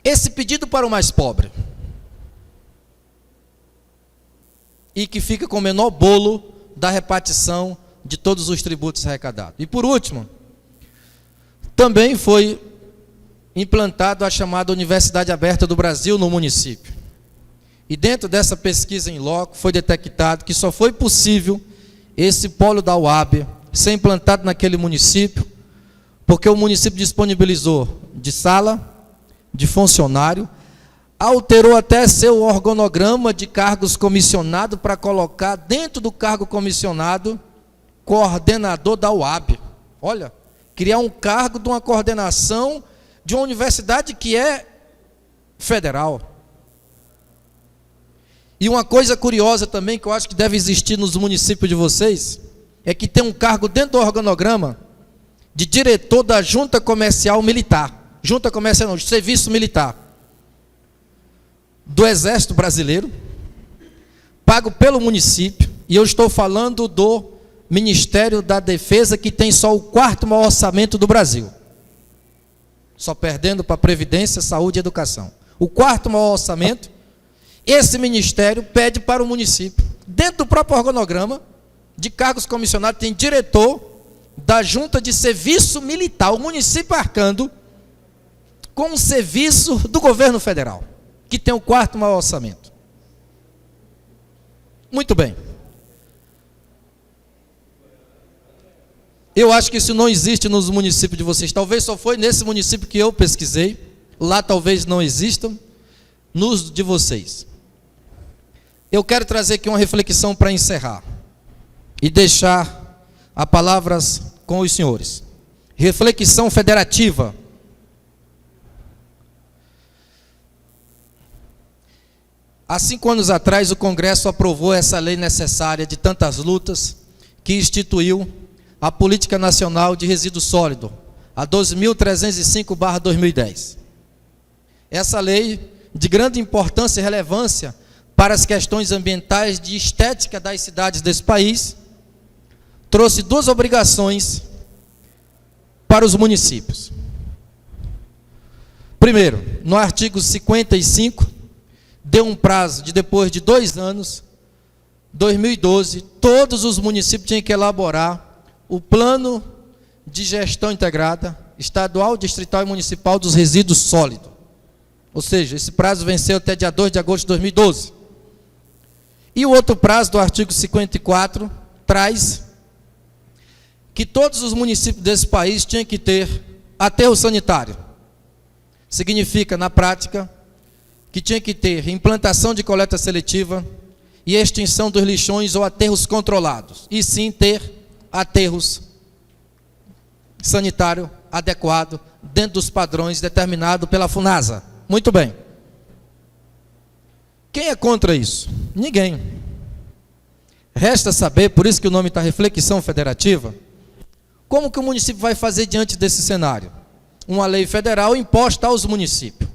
Speaker 2: esse pedido para o mais pobre e que fica com o menor bolo da repartição de todos os tributos arrecadados? E por último, também foi implantado a chamada Universidade Aberta do Brasil no município. E dentro dessa pesquisa em loco foi detectado que só foi possível esse polo da UAB ser implantado naquele município, porque o município disponibilizou de sala, de funcionário, alterou até seu organograma de cargos comissionados para colocar dentro do cargo comissionado coordenador da UAB. Olha, criar um cargo de uma coordenação de uma universidade que é federal. E uma coisa curiosa também, que eu acho que deve existir nos municípios de vocês, é que tem um cargo dentro do organograma de diretor da Junta Comercial Militar. Junta Comercial não, Serviço Militar. Do Exército Brasileiro, pago pelo município, e eu estou falando do Ministério da Defesa, que tem só o 4º maior orçamento do Brasil. Só perdendo para Previdência, Saúde e Educação. O 4º maior orçamento. Esse ministério pede para o município, dentro do próprio organograma de cargos comissionados, tem diretor da Junta de Serviço Militar, o município arcando com o serviço do governo federal, que tem o 4º maior orçamento. Muito bem. Eu acho que isso não existe nos municípios de vocês. Talvez só foi nesse município que eu pesquisei. Lá talvez não existam. Nos de vocês. Eu quero trazer aqui uma reflexão para encerrar. E deixar as palavras com os senhores. Reflexão federativa. Há 5 anos atrás, o Congresso aprovou essa lei necessária de tantas lutas, que instituiu a Política Nacional de Resíduo Sólido, a 12.305/2010. Essa lei, de grande importância e relevância para as questões ambientais de estética das cidades desse país, trouxe 2 obrigações para os municípios. Primeiro, no artigo 55, deu um prazo de depois de 2 anos, 2012, todos os municípios tinham que elaborar o plano de gestão integrada, estadual, distrital e municipal dos resíduos sólidos. Ou seja, esse prazo venceu até dia 2 de agosto de 2012. E o outro prazo do artigo 54 traz que todos os municípios desse país tinham que ter aterro sanitário. Significa, na prática, que tinha que ter implantação de coleta seletiva e extinção dos lixões ou aterros controlados. E sim ter aterros sanitário adequado dentro dos padrões determinados pela FUNASA. Muito bem. Quem é contra isso? Ninguém. Resta saber, por isso que o nome está reflexão federativa, como que o município vai fazer diante desse cenário? Uma lei federal imposta aos municípios.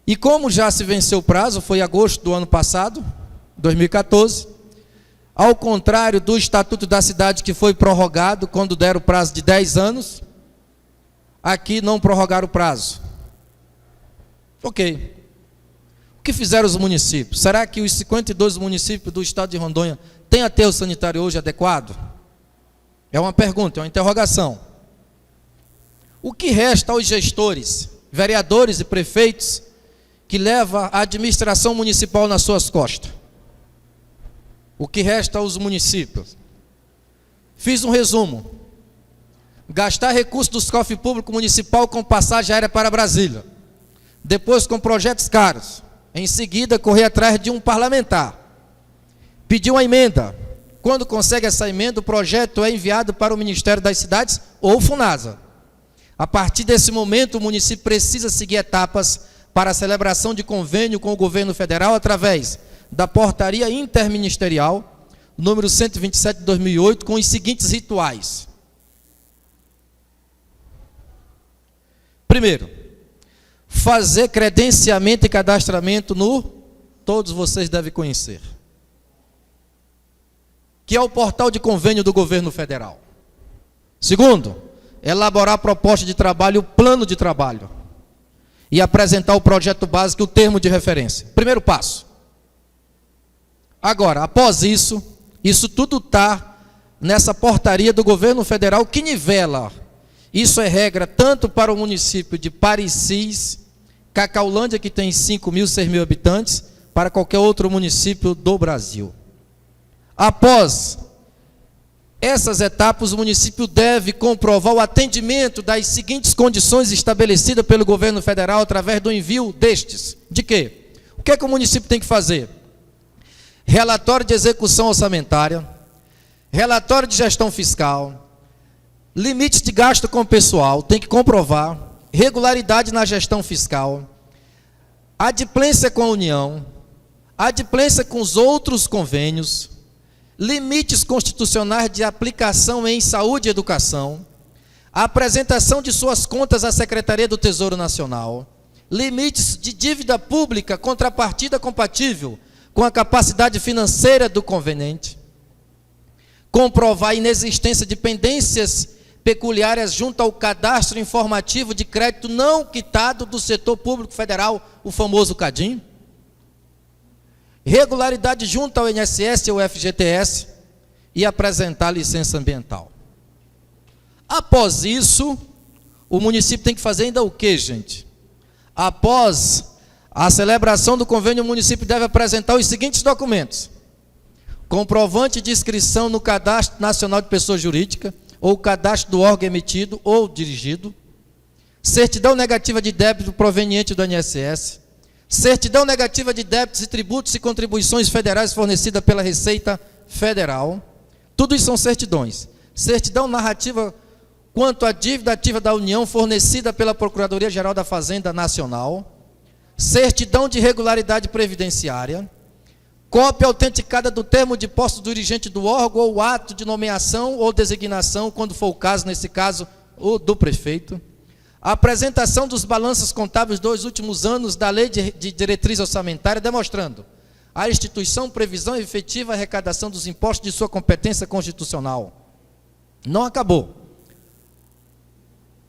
Speaker 2: E como já se venceu o prazo, foi em agosto do ano passado, 2014, ao contrário do Estatuto da Cidade, que foi prorrogado quando deram o prazo de 10 anos, aqui não prorrogaram o prazo. Ok. O que fizeram os municípios? Será que os 52 municípios do estado de Rondônia têm aterro sanitário hoje adequado? É uma pergunta, é uma interrogação. O que resta aos gestores, vereadores e prefeitos, que leva a administração municipal nas suas costas? O que resta aos municípios? Fiz um resumo. Gastar recursos dos cofres públicos municipal com passagem aérea para Brasília. Depois com projetos caros. Em seguida, correr atrás de um parlamentar. Pedir uma emenda. Quando consegue essa emenda, o projeto é enviado para o Ministério das Cidades ou FUNASA. A partir desse momento, o município precisa seguir etapas para a celebração de convênio com o governo federal através da portaria interministerial, número 127 de 2008, com os seguintes rituais. Primeiro, fazer credenciamento e cadastramento no, todos vocês devem conhecer, que é o portal de convênio do governo federal. Segundo, elaborar a proposta de trabalho, o plano de trabalho, e apresentar o projeto básico e o termo de referência. Primeiro passo. Agora, após isso tudo está nessa portaria do governo federal que nivela. Isso é regra tanto para o município de Parecis, Cacaulândia, que tem 5.000, 6.000 habitantes, para qualquer outro município do Brasil. Após essas etapas, o município deve comprovar o atendimento das seguintes condições estabelecidas pelo governo federal através do envio destes. De quê? O que é que o município tem que fazer? Relatório de execução orçamentária, relatório de gestão fiscal, limites de gasto com o pessoal, tem que comprovar, regularidade na gestão fiscal, adimplência com a União, adimplência com os outros convênios, limites constitucionais de aplicação em saúde e educação, a apresentação de suas contas à Secretaria do Tesouro Nacional, limites de dívida pública, contrapartida compatível com a capacidade financeira do conveniente, comprovar a inexistência de pendências peculiares junto ao cadastro informativo de crédito não quitado do setor público federal, o famoso CADIM, regularidade junto ao INSS ou FGTS e apresentar licença ambiental. Após isso, o município tem que fazer ainda o quê, gente? Após a celebração do convênio, o município deve apresentar os seguintes documentos. comprovante de inscrição no Cadastro Nacional de Pessoa Jurídica, ou cadastro do órgão emitido ou dirigido, certidão negativa de débito proveniente do INSS, certidão negativa de débitos e tributos e contribuições federais fornecida pela Receita Federal. Tudo isso são certidões. Certidão narrativa quanto à dívida ativa da União fornecida pela Procuradoria-Geral da Fazenda Nacional, certidão de regularidade previdenciária, cópia autenticada do termo de posse do dirigente do órgão ou ato de nomeação ou designação, quando for o caso, nesse caso, o do prefeito, a apresentação dos balanços contábeis dos últimos anos da Lei de Diretriz Orçamentária, demonstrando a instituição, previsão e efetiva arrecadação dos impostos de sua competência constitucional. Não acabou.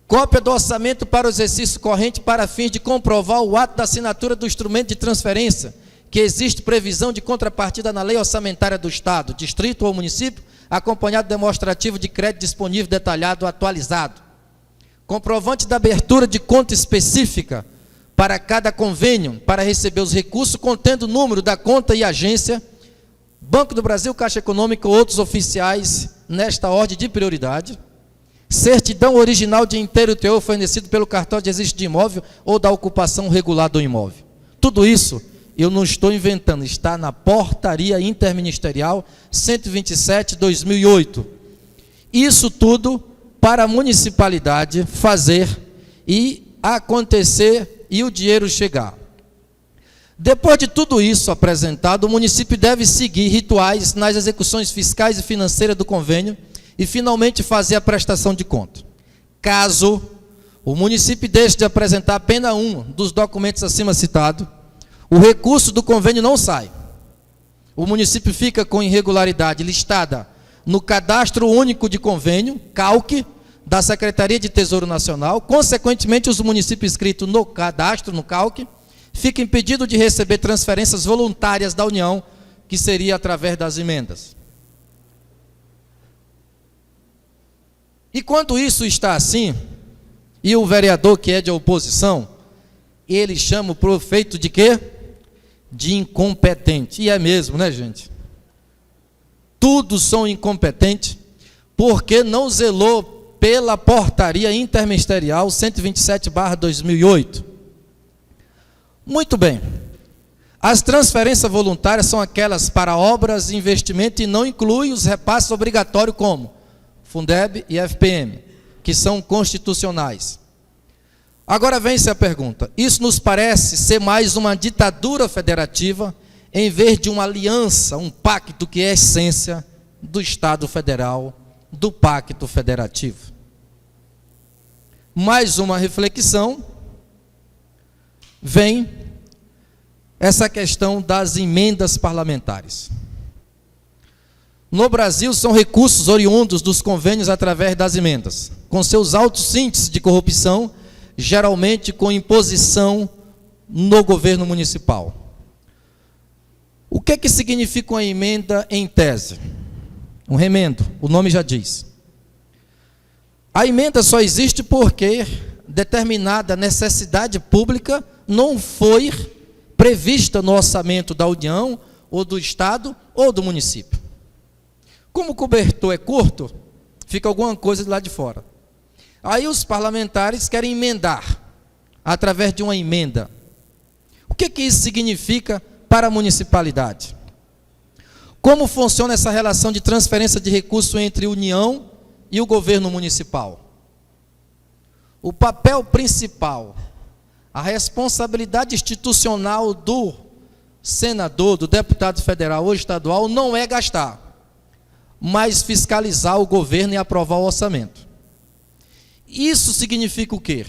Speaker 2: Cópia do orçamento para o exercício corrente para fins de comprovar o ato da assinatura do instrumento de transferência, que existe previsão de contrapartida na lei orçamentária do Estado, distrito ou município, acompanhado demonstrativo de crédito disponível detalhado atualizado. Comprovante da abertura de conta específica para cada convênio, para receber os recursos, contendo o número da conta e agência, Banco do Brasil, Caixa Econômica ou outros oficiais, nesta ordem de prioridade. Certidão original de inteiro teor fornecido pelo cartório de registro de imóvel ou da ocupação regular do imóvel. Tudo isso eu não estou inventando, está na Portaria Interministerial 127/2008. Isso tudo para a municipalidade fazer e acontecer e o dinheiro chegar. Depois de tudo isso apresentado, o município deve seguir rituais nas execuções fiscais e financeiras do convênio e finalmente fazer a prestação de conta. Caso o município deixe de apresentar apenas um dos documentos acima citados, o recurso do convênio não sai. O município fica com irregularidade listada no Cadastro Único de Convênio, CAUC, da Secretaria de Tesouro Nacional. Consequentemente, os municípios inscritos no cadastro, no CAUC, ficam impedidos de receber transferências voluntárias da União, que seria através das emendas. E quando isso está assim, e o vereador que é de oposição, ele chama o prefeito de quê? De incompetente. E é mesmo, né, gente? Todos são incompetentes, porque não zelou pela Portaria Interministerial 127/2008. Muito bem. As transferências voluntárias são aquelas para obras e investimento e não incluem os repasses obrigatórios como Fundeb e FPM, que são constitucionais. Agora vem-se a pergunta: isso nos parece ser mais uma ditadura federativa em vez de uma aliança, um pacto que é a essência do Estado Federal, do pacto federativo? Mais uma reflexão, vem essa questão das emendas parlamentares. No Brasil, são recursos oriundos dos convênios através das emendas, com seus altos índices de corrupção, geralmente com imposição no governo municipal. O que significa uma emenda em tese? Um remendo, o nome já diz. A emenda só existe porque determinada necessidade pública não foi prevista no orçamento da União, ou do Estado, ou do município. Como o cobertor é curto, fica alguma coisa de lá de fora. Aí os parlamentares querem emendar, através de uma emenda. O que isso significa para a municipalidade? Como funciona essa relação de transferência de recursos entre a União e o governo municipal? O papel principal, a responsabilidade institucional do senador, do deputado federal ou estadual não é gastar, mas fiscalizar o governo e aprovar o orçamento. Isso significa o quê?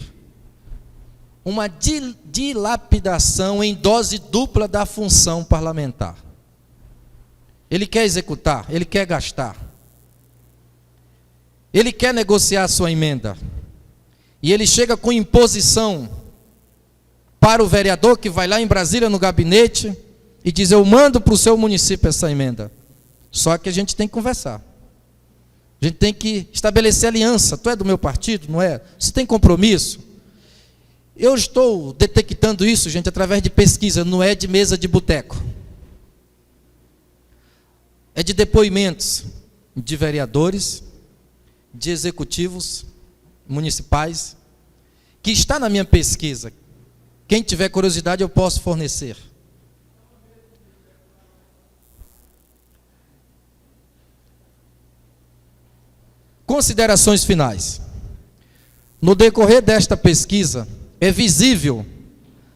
Speaker 2: Uma dilapidação em dose dupla da função parlamentar. Ele quer executar, ele quer gastar, ele quer negociar a sua emenda, e ele chega com imposição para o vereador que vai lá em Brasília no gabinete e diz: eu mando para o seu município essa emenda. Só que a gente tem que conversar, a gente tem que estabelecer aliança. Tu é do meu partido, não é? Você tem compromisso? Eu estou detectando isso, gente, através de pesquisa, não é de mesa de boteco. é de depoimentos de vereadores, de executivos municipais, que está na minha pesquisa. Quem tiver curiosidade, eu posso fornecer. Considerações finais. No decorrer desta pesquisa, é visível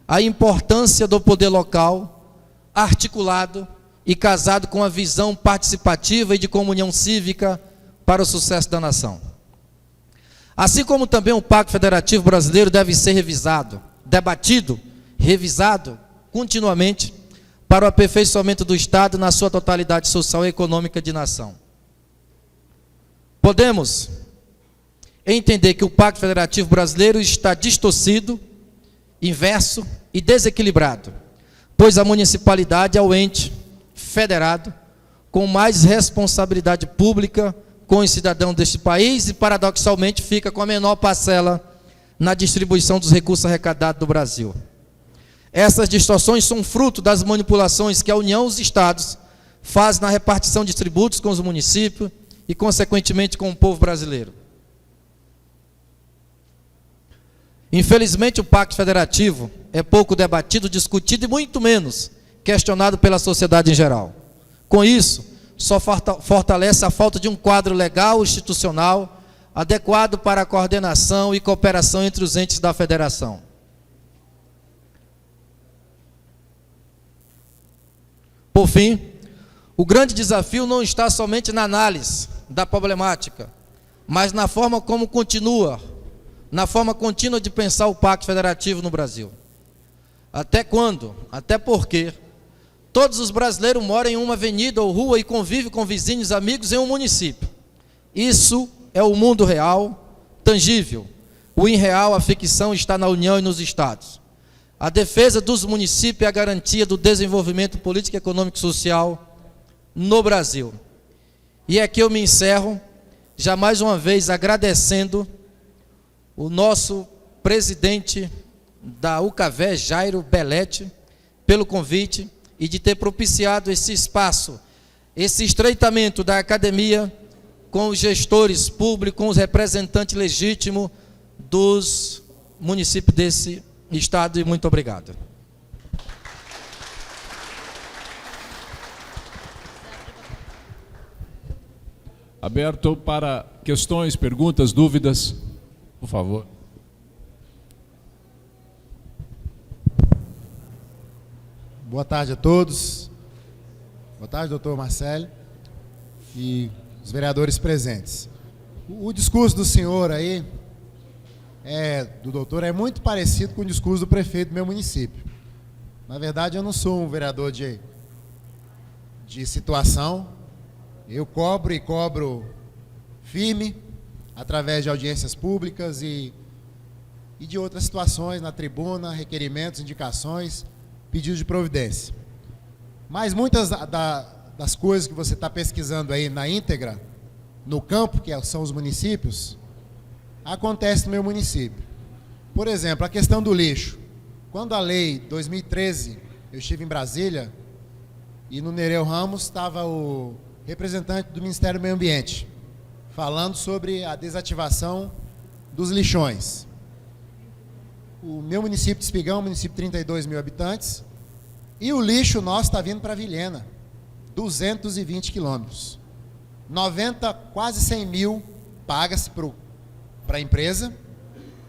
Speaker 2: a importância do poder local, articulado e casado com a visão participativa e de comunhão cívica para o sucesso da nação. Assim como também o Pacto Federativo Brasileiro deve ser revisado, debatido, revisado continuamente para o aperfeiçoamento do Estado na sua totalidade social e econômica de nação. Podemos entender que o Pacto Federativo Brasileiro está distorcido, inverso e desequilibrado, pois a municipalidade é o ente federado com mais responsabilidade pública com os cidadãos deste país e, paradoxalmente, fica com a menor parcela na distribuição dos recursos arrecadados do Brasil. Essas distorções são fruto das manipulações que a União e os Estados fazem na repartição de tributos com os municípios e, consequentemente, com o povo brasileiro. Infelizmente, o Pacto Federativo é pouco debatido, discutido e muito menos questionado pela sociedade em geral. Com isso, só fortalece a falta de um quadro legal institucional adequado para a coordenação e cooperação entre os entes da federação. Por fim, o grande desafio não está somente na análise da problemática, mas na forma como na forma contínua de pensar o Pacto Federativo no Brasil. Até quando? Até porque todos os brasileiros moram em uma avenida ou rua e convivem com vizinhos, amigos em um município. Isso é o mundo real, tangível. O irreal, a ficção, está na União e nos Estados. A defesa dos municípios é a garantia do desenvolvimento político, econômico e social no Brasil. E aqui eu me encerro, já mais uma vez agradecendo o nosso presidente da UCAVÉ, Jairo Belletti, pelo convite e de ter propiciado esse espaço, esse estreitamento da academia com os gestores públicos, com os representantes legítimos dos municípios desse estado, e muito obrigado.
Speaker 1: Aberto para questões, perguntas, dúvidas, por favor.
Speaker 3: Boa tarde a todos. Boa tarde, doutor Marcelo e os vereadores presentes. O discurso do senhor aí, do doutor, é muito parecido com o discurso do prefeito do meu município. Na verdade, eu não sou um vereador de situação. Eu cobro firme, através de audiências públicas e de outras situações na tribuna, requerimentos, indicações, pedidos de providência. Mas muitas das coisas que você está pesquisando aí na íntegra, no campo, que são os municípios, acontece no meu município. Por exemplo, a questão do lixo. Quando a lei 2013, eu estive em Brasília, e no Nereu Ramos estava o representante do Ministério do Meio Ambiente, falando sobre a desativação dos lixões. O meu município de Espigão, um município de 32 mil habitantes, e o lixo nosso está vindo para Vilhena, 220 quilômetros. 90, quase 100 mil paga-se para a empresa.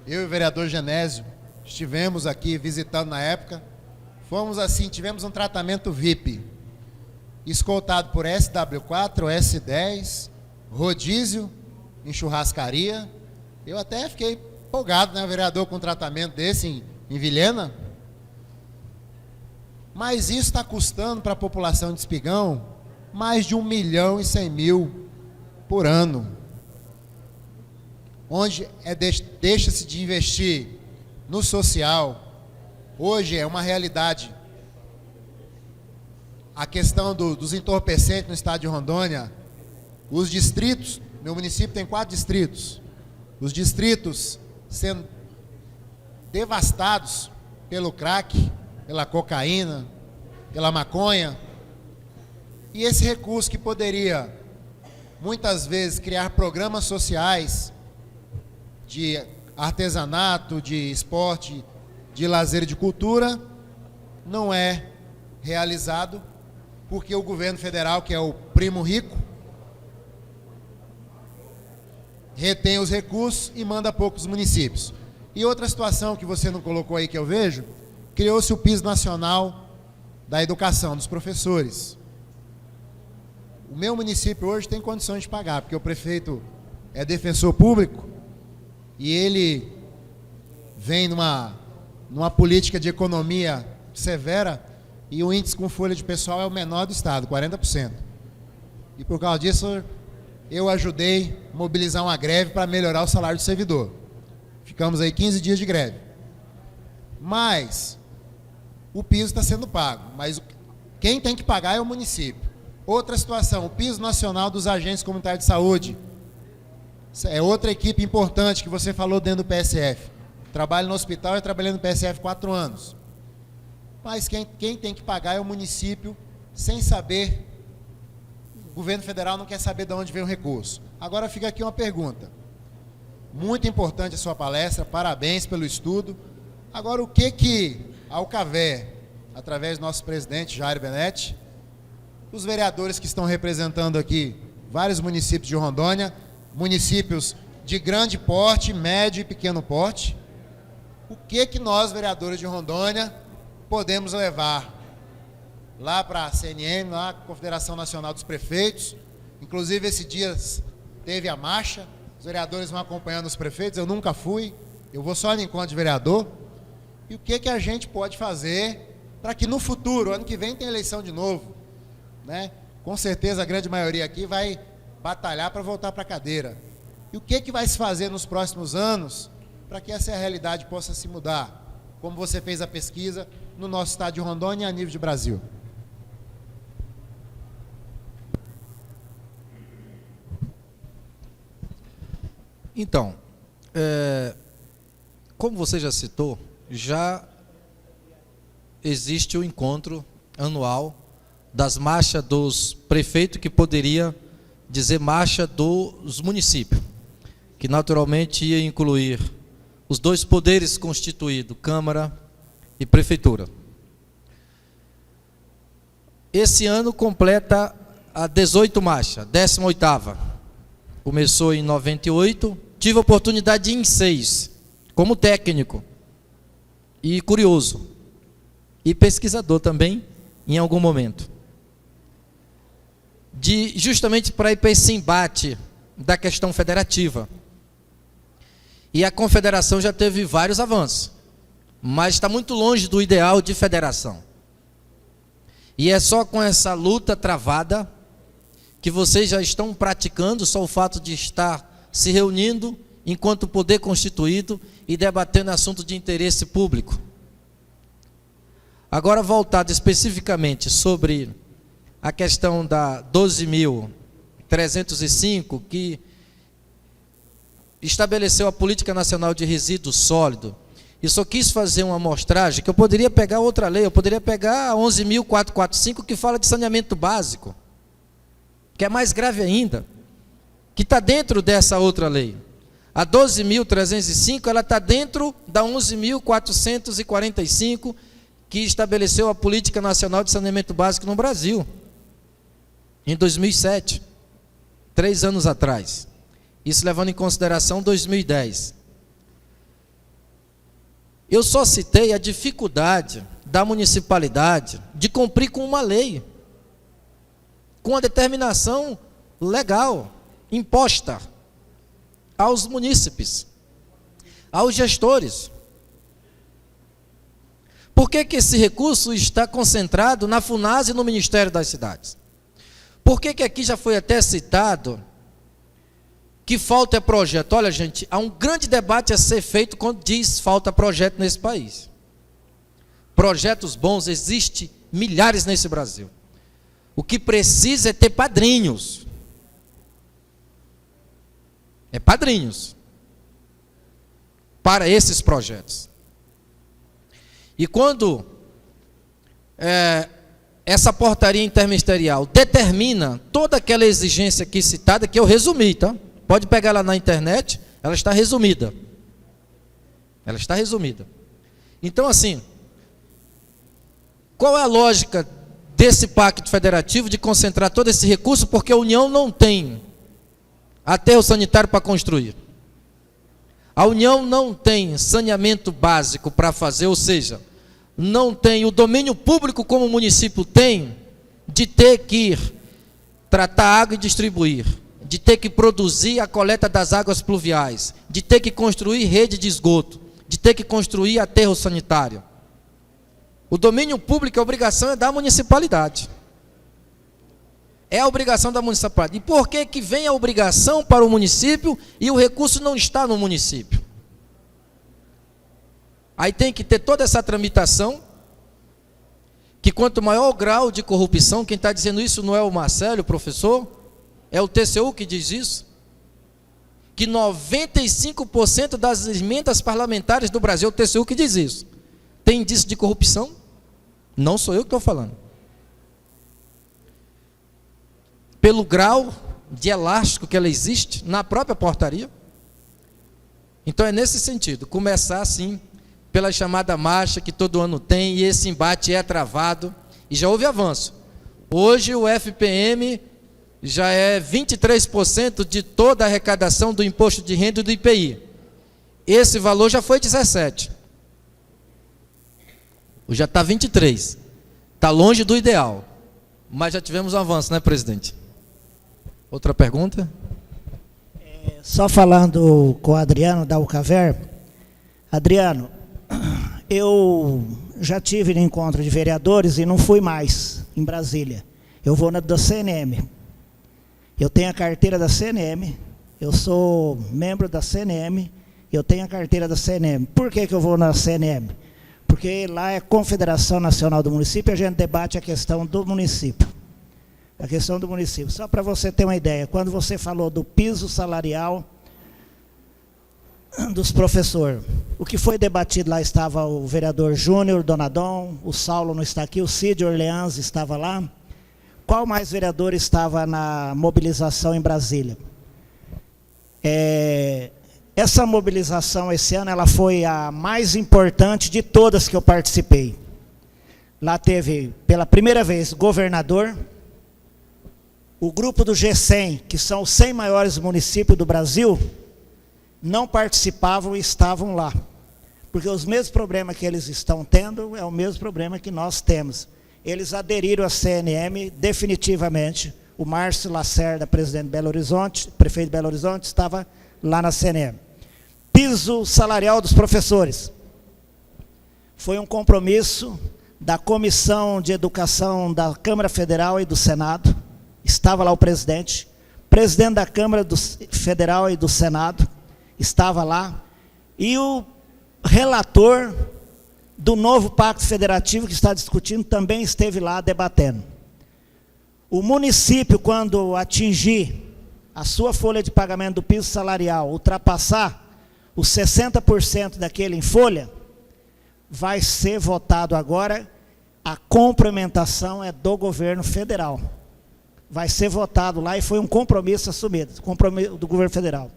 Speaker 3: Eu e o vereador Genésio estivemos aqui visitando na época. Fomos assim, tivemos um tratamento VIP, escoltado por SW4, S10, rodízio em churrascaria. Eu até fiquei empolgado, né, vereador, com um tratamento desse em Vilhena. Mas isso está custando para a população de Espigão mais de 1.100.000 por ano. Onde deixa-se de investir no social. Hoje é uma realidade. A questão dos entorpecentes no estado de Rondônia, os distritos, meu município tem 4 distritos, os distritos sendo devastados pelo crack, pela cocaína, pela maconha. E esse recurso que poderia, muitas vezes, criar programas sociais de artesanato, de esporte, de lazer e de cultura, não é realizado, porque o governo federal, que é o primo rico, retém os recursos e manda poucos municípios. E outra situação que você não colocou aí que eu vejo, criou-se o piso nacional da educação, dos professores. O meu município hoje tem condições de pagar, porque o prefeito é defensor público e ele vem numa política de economia severa e o índice com folha de pessoal é o menor do estado, 40%. E por causa disso, eu ajudei a mobilizar uma greve para melhorar o salário do servidor. Ficamos aí 15 dias de greve. Mas o piso está sendo pago, mas quem tem que pagar é o município. Outra situação, o piso nacional dos agentes comunitários de saúde. É outra equipe importante que você falou dentro do PSF. Trabalho no hospital e trabalhei no PSF 4 anos. Mas quem tem que pagar é o município, sem saber. O governo federal não quer saber de onde vem o recurso. Agora fica aqui uma pergunta. Muito importante a sua palestra, parabéns pelo estudo. Agora, o que a Alcavé, através do nosso presidente Jair Benetti, os vereadores que estão representando aqui vários municípios de Rondônia, municípios de grande porte, médio e pequeno porte, o que nós, vereadores de Rondônia, podemos levar lá para a CNM, lá a Confederação Nacional dos Prefeitos? Inclusive, esse dia teve a marcha, os vereadores vão acompanhando os prefeitos, eu nunca fui, eu vou só no encontro de vereador. E o que a gente pode fazer para que no futuro, ano que vem tem eleição de novo, né? Com certeza a grande maioria aqui vai batalhar para voltar para a cadeira. E o que vai se fazer nos próximos anos para que essa realidade possa se mudar? Como você fez a pesquisa no nosso estado de Rondônia e a nível de Brasil.
Speaker 2: Então, como você já citou, já existe o encontro anual das marchas dos prefeitos, que poderia dizer marcha dos municípios, que naturalmente ia incluir os dois poderes constituídos, Câmara e Prefeitura. Esse ano completa a 18 marcha, 18ª. Começou em 98, tive a oportunidade de ir em 6, como técnico e curioso, e pesquisador também, em algum momento. Justamente para ir para esse embate da questão federativa. E a confederação já teve vários avanços, mas está muito longe do ideal de federação. E é só com essa luta travada que vocês já estão praticando, só o fato de estar se reunindo enquanto poder constituído e debatendo assunto de interesse público. Agora, voltado especificamente sobre a questão da 12.305, que estabeleceu a Política Nacional de Resíduos Sólidos, e só quis fazer uma amostragem, que eu poderia pegar outra lei, eu poderia pegar a 11.445, que fala de saneamento básico, que é mais grave ainda, que está dentro dessa outra lei. A 12.305, ela está dentro da 11.445, que estabeleceu a Política Nacional de Saneamento Básico no Brasil, em 2007, 3 anos atrás. Isso levando em consideração 2010. Eu só citei a dificuldade da municipalidade de cumprir com uma lei, com a determinação legal, imposta aos munícipes, aos gestores. Por que esse recurso está concentrado na FUNAS e no Ministério das Cidades? Por que aqui já foi até citado que falta projeto? Olha, gente, há um grande debate a ser feito quando diz falta projeto nesse país. Projetos bons existem milhares nesse Brasil. O que precisa é ter padrinhos. É padrinhos para esses projetos. E quando essa portaria interministerial determina toda aquela exigência aqui citada, que eu resumi, tá? Pode pegar lá na internet, ela está resumida. Ela está resumida. Então, assim, qual é a lógica desse pacto federativo de concentrar todo esse recurso? Porque a União não tem aterro sanitário para construir. A União não tem saneamento básico para fazer, ou seja, não tem o domínio público como o município tem, de ter que tratar água e distribuir, de ter que produzir a coleta das águas pluviais, de ter que construir rede de esgoto, de ter que construir aterro sanitário. O domínio público, a obrigação é da municipalidade. É a obrigação da municipalidade. E por que que vem a obrigação para o município e o recurso não está no município? Aí tem que ter toda essa tramitação, que quanto maior o grau de corrupção, quem está dizendo isso não é o Marcelo, o professor, é o TCU que diz isso, que 95% das emendas parlamentares do Brasil, é o TCU que diz isso, tem indício de corrupção? Não sou eu que estou falando. Pelo grau de elástico que ela existe na própria portaria. Então é nesse sentido, começar assim, pela chamada marcha que todo ano tem, e esse embate é travado, e já houve avanço. Hoje o FPM já é 23% de toda a arrecadação do imposto de renda e do IPI. Esse valor já foi 17%. Já está 23%. Está longe do ideal. Mas já tivemos um avanço, né, presidente? Outra pergunta?
Speaker 4: Só falando com o Adriano da UCAVER. Adriano, eu já tive no encontro de vereadores e não fui mais em Brasília. Eu vou na da CNM. Eu tenho a carteira da CNM, eu sou membro da CNM, eu tenho a carteira da CNM. Por que que eu vou na CNM? Porque lá é Confederação Nacional do Município, a gente debate a questão do município. A questão do município. Só para você ter uma ideia, quando você falou do piso salarial dos professores, o que foi debatido lá estava o vereador Júnior Donadon, o Saulo não está aqui, o Cid Orleans estava lá. Qual mais vereador estava na mobilização em Brasília? Essa mobilização esse ano ela foi a mais importante de todas que eu participei. Lá teve, pela primeira vez, governador, o grupo do G100, que são os 100 maiores municípios do Brasil, não participavam e estavam lá. Porque os mesmos problemas que eles estão tendo é o mesmo problema que nós temos. Eles aderiram à CNM definitivamente. O Márcio Lacerda, presidente de Belo Horizonte, prefeito de Belo Horizonte, estava lá na CNM. Piso salarial dos professores. Foi um compromisso da Comissão de Educação da Câmara Federal e do Senado. Estava lá o presidente da Câmara Federal e do Senado, estava lá. E o relator do novo Pacto Federativo que está discutindo, também esteve lá debatendo. O município, quando atingir a sua folha de pagamento do piso salarial, ultrapassar os 60% daquele em folha, vai ser votado agora, a complementação é do governo federal. Vai ser votado lá e foi um compromisso assumido, compromisso do governo federal.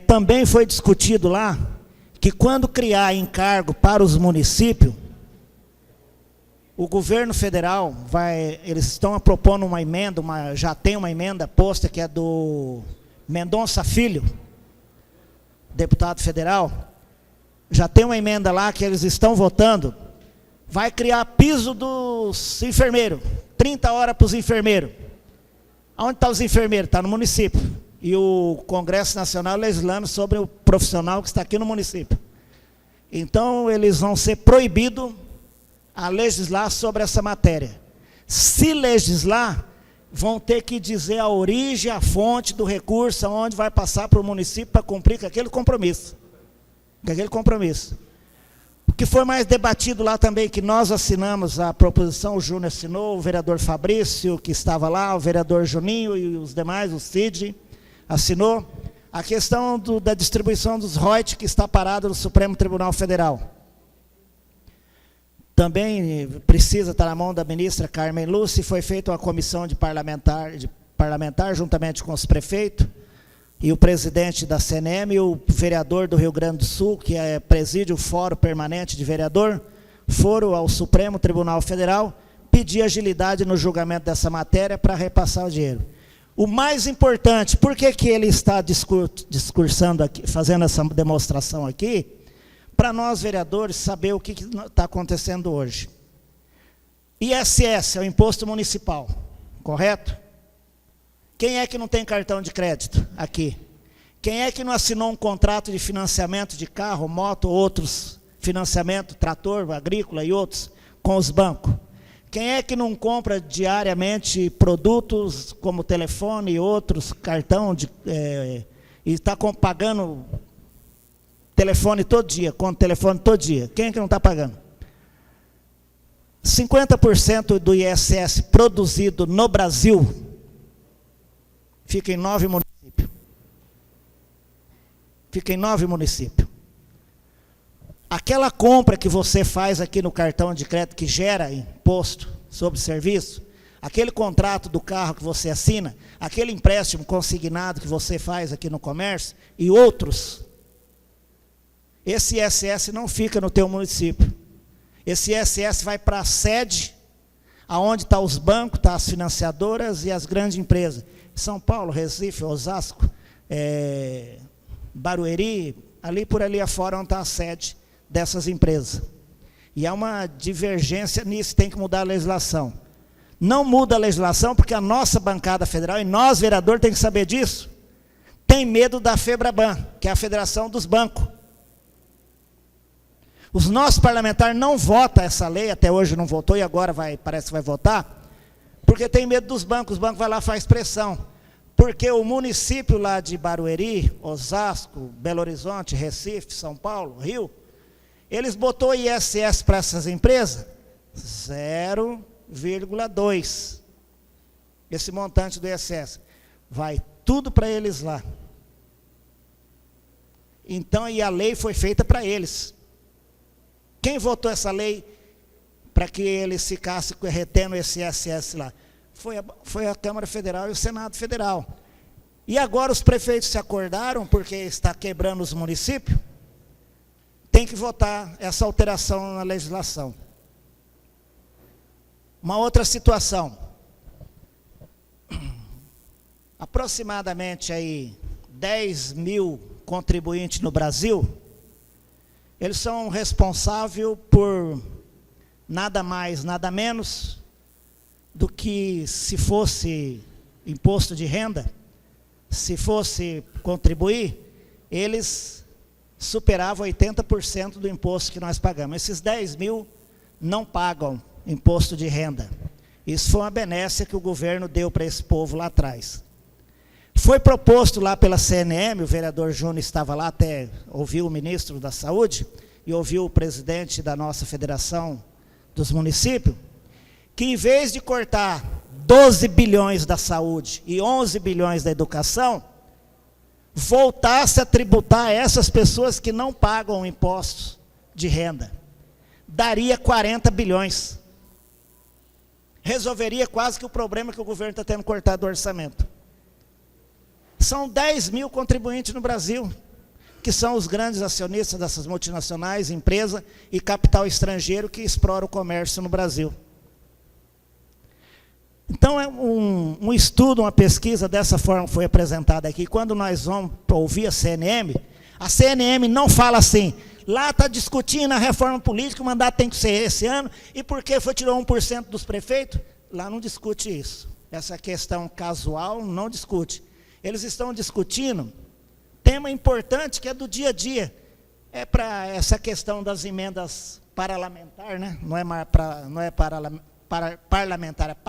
Speaker 4: Também foi discutido lá, que quando criar encargo para os municípios, o governo federal eles estão propondo uma emenda, já tem uma emenda posta, que é do Mendonça Filho, deputado federal, já tem uma emenda lá que eles estão votando, vai criar piso dos enfermeiros, 30 horas para os enfermeiros. Onde estão os enfermeiros? Está no município. E o Congresso Nacional legislando sobre o profissional que está aqui no município. Então, eles vão ser proibidos a legislar sobre essa matéria. Se legislar, vão ter que dizer a origem, a fonte do recurso, onde vai passar para o município para cumprir com aquele compromisso. O que foi mais debatido lá também, que nós assinamos a proposição, o Júnior assinou, o vereador Fabrício, que estava lá, o vereador Juninho e os demais, o Cid, assinou a questão da distribuição dos royalties que está parado no Supremo Tribunal Federal. também precisa estar na mão da ministra Carmen Lúcia, foi feita uma comissão de parlamentar juntamente com os prefeitos, e o presidente da CNM, e o vereador do Rio Grande do Sul, que preside o Fórum Permanente de Vereador, foram ao Supremo Tribunal Federal pedir agilidade no julgamento dessa matéria para repassar o dinheiro. O mais importante, por que ele está discursando aqui, fazendo essa demonstração aqui? Para nós, vereadores, saber o que está acontecendo hoje. ISS é o Imposto Municipal, correto? Quem é que não tem cartão de crédito aqui? Quem é que não assinou um contrato de financiamento de carro, moto, outros financiamento, trator, agrícola e outros, com os bancos? Quem é que não compra diariamente produtos como telefone e outros, cartão, e está pagando telefone todo dia, com telefone todo dia? Quem é que não está pagando? 50% do ISS produzido no Brasil fica em 9 municípios. Fica em 9 municípios. Aquela compra que você faz aqui no cartão de crédito que gera imposto sobre serviço, aquele contrato do carro que você assina, aquele empréstimo consignado que você faz aqui no comércio e outros, esse ISS não fica no teu município. Esse ISS vai para a sede, aonde estão os bancos, estão as financiadoras e as grandes empresas. São Paulo, Recife, Osasco, Barueri, ali por ali afora onde está a sede dessas empresas. E há uma divergência nisso, tem que mudar a legislação. Não muda a legislação porque a nossa bancada federal, e nós, vereadores, tem que saber disso, tem medo da FEBRABAN, que é a Federação dos Bancos. Os nossos parlamentares não votam essa lei, até hoje não votou e agora parece que vai votar, porque tem medo dos bancos. Os bancos vão lá e fazem pressão. Porque o município lá de Barueri, Osasco, Belo Horizonte, Recife, São Paulo, Rio, eles botou ISS para essas empresas 0,2. Esse montante do ISS vai tudo para eles lá. Então, e a lei foi feita para eles. Quem votou essa lei para que eles ficassem retendo esse ISS lá? Foi a Câmara Federal e o Senado Federal. E agora os prefeitos se acordaram, porque está quebrando os municípios, tem que votar essa alteração na legislação. Uma outra situação. Aproximadamente aí 10 mil contribuintes no Brasil, eles são responsáveis por nada mais, nada menos do que, se fosse imposto de renda, se fosse contribuir, eles superavam 80% do imposto que nós pagamos. Esses 10 mil não pagam imposto de renda. Isso foi uma benécia que o governo deu para esse povo lá atrás. Foi proposto lá pela CNM, o vereador Júnior estava lá, até ouviu o ministro da Saúde, e ouviu o presidente da nossa Federação dos Municípios, que em vez de cortar 12 bilhões da saúde e 11 bilhões da educação, voltasse a tributar essas pessoas que não pagam impostos de renda. Daria 40 bilhões. Resolveria quase que o problema que o governo está tendo cortado do orçamento. São 10 mil contribuintes no Brasil, que são os grandes acionistas dessas multinacionais, empresa e capital estrangeiro que explora o comércio no Brasil. Então, é um estudo, uma pesquisa dessa forma que foi apresentada aqui. Quando nós vamos ouvir a CNM não fala assim, lá está discutindo a reforma política, o mandato tem que ser esse ano, e por que tirou 1% dos prefeitos? Lá não discute isso. Essa questão casual não discute. Eles estão discutindo tema importante que é do dia a dia. É para essa questão das emendas parlamentares, né? Não é parlamentar, é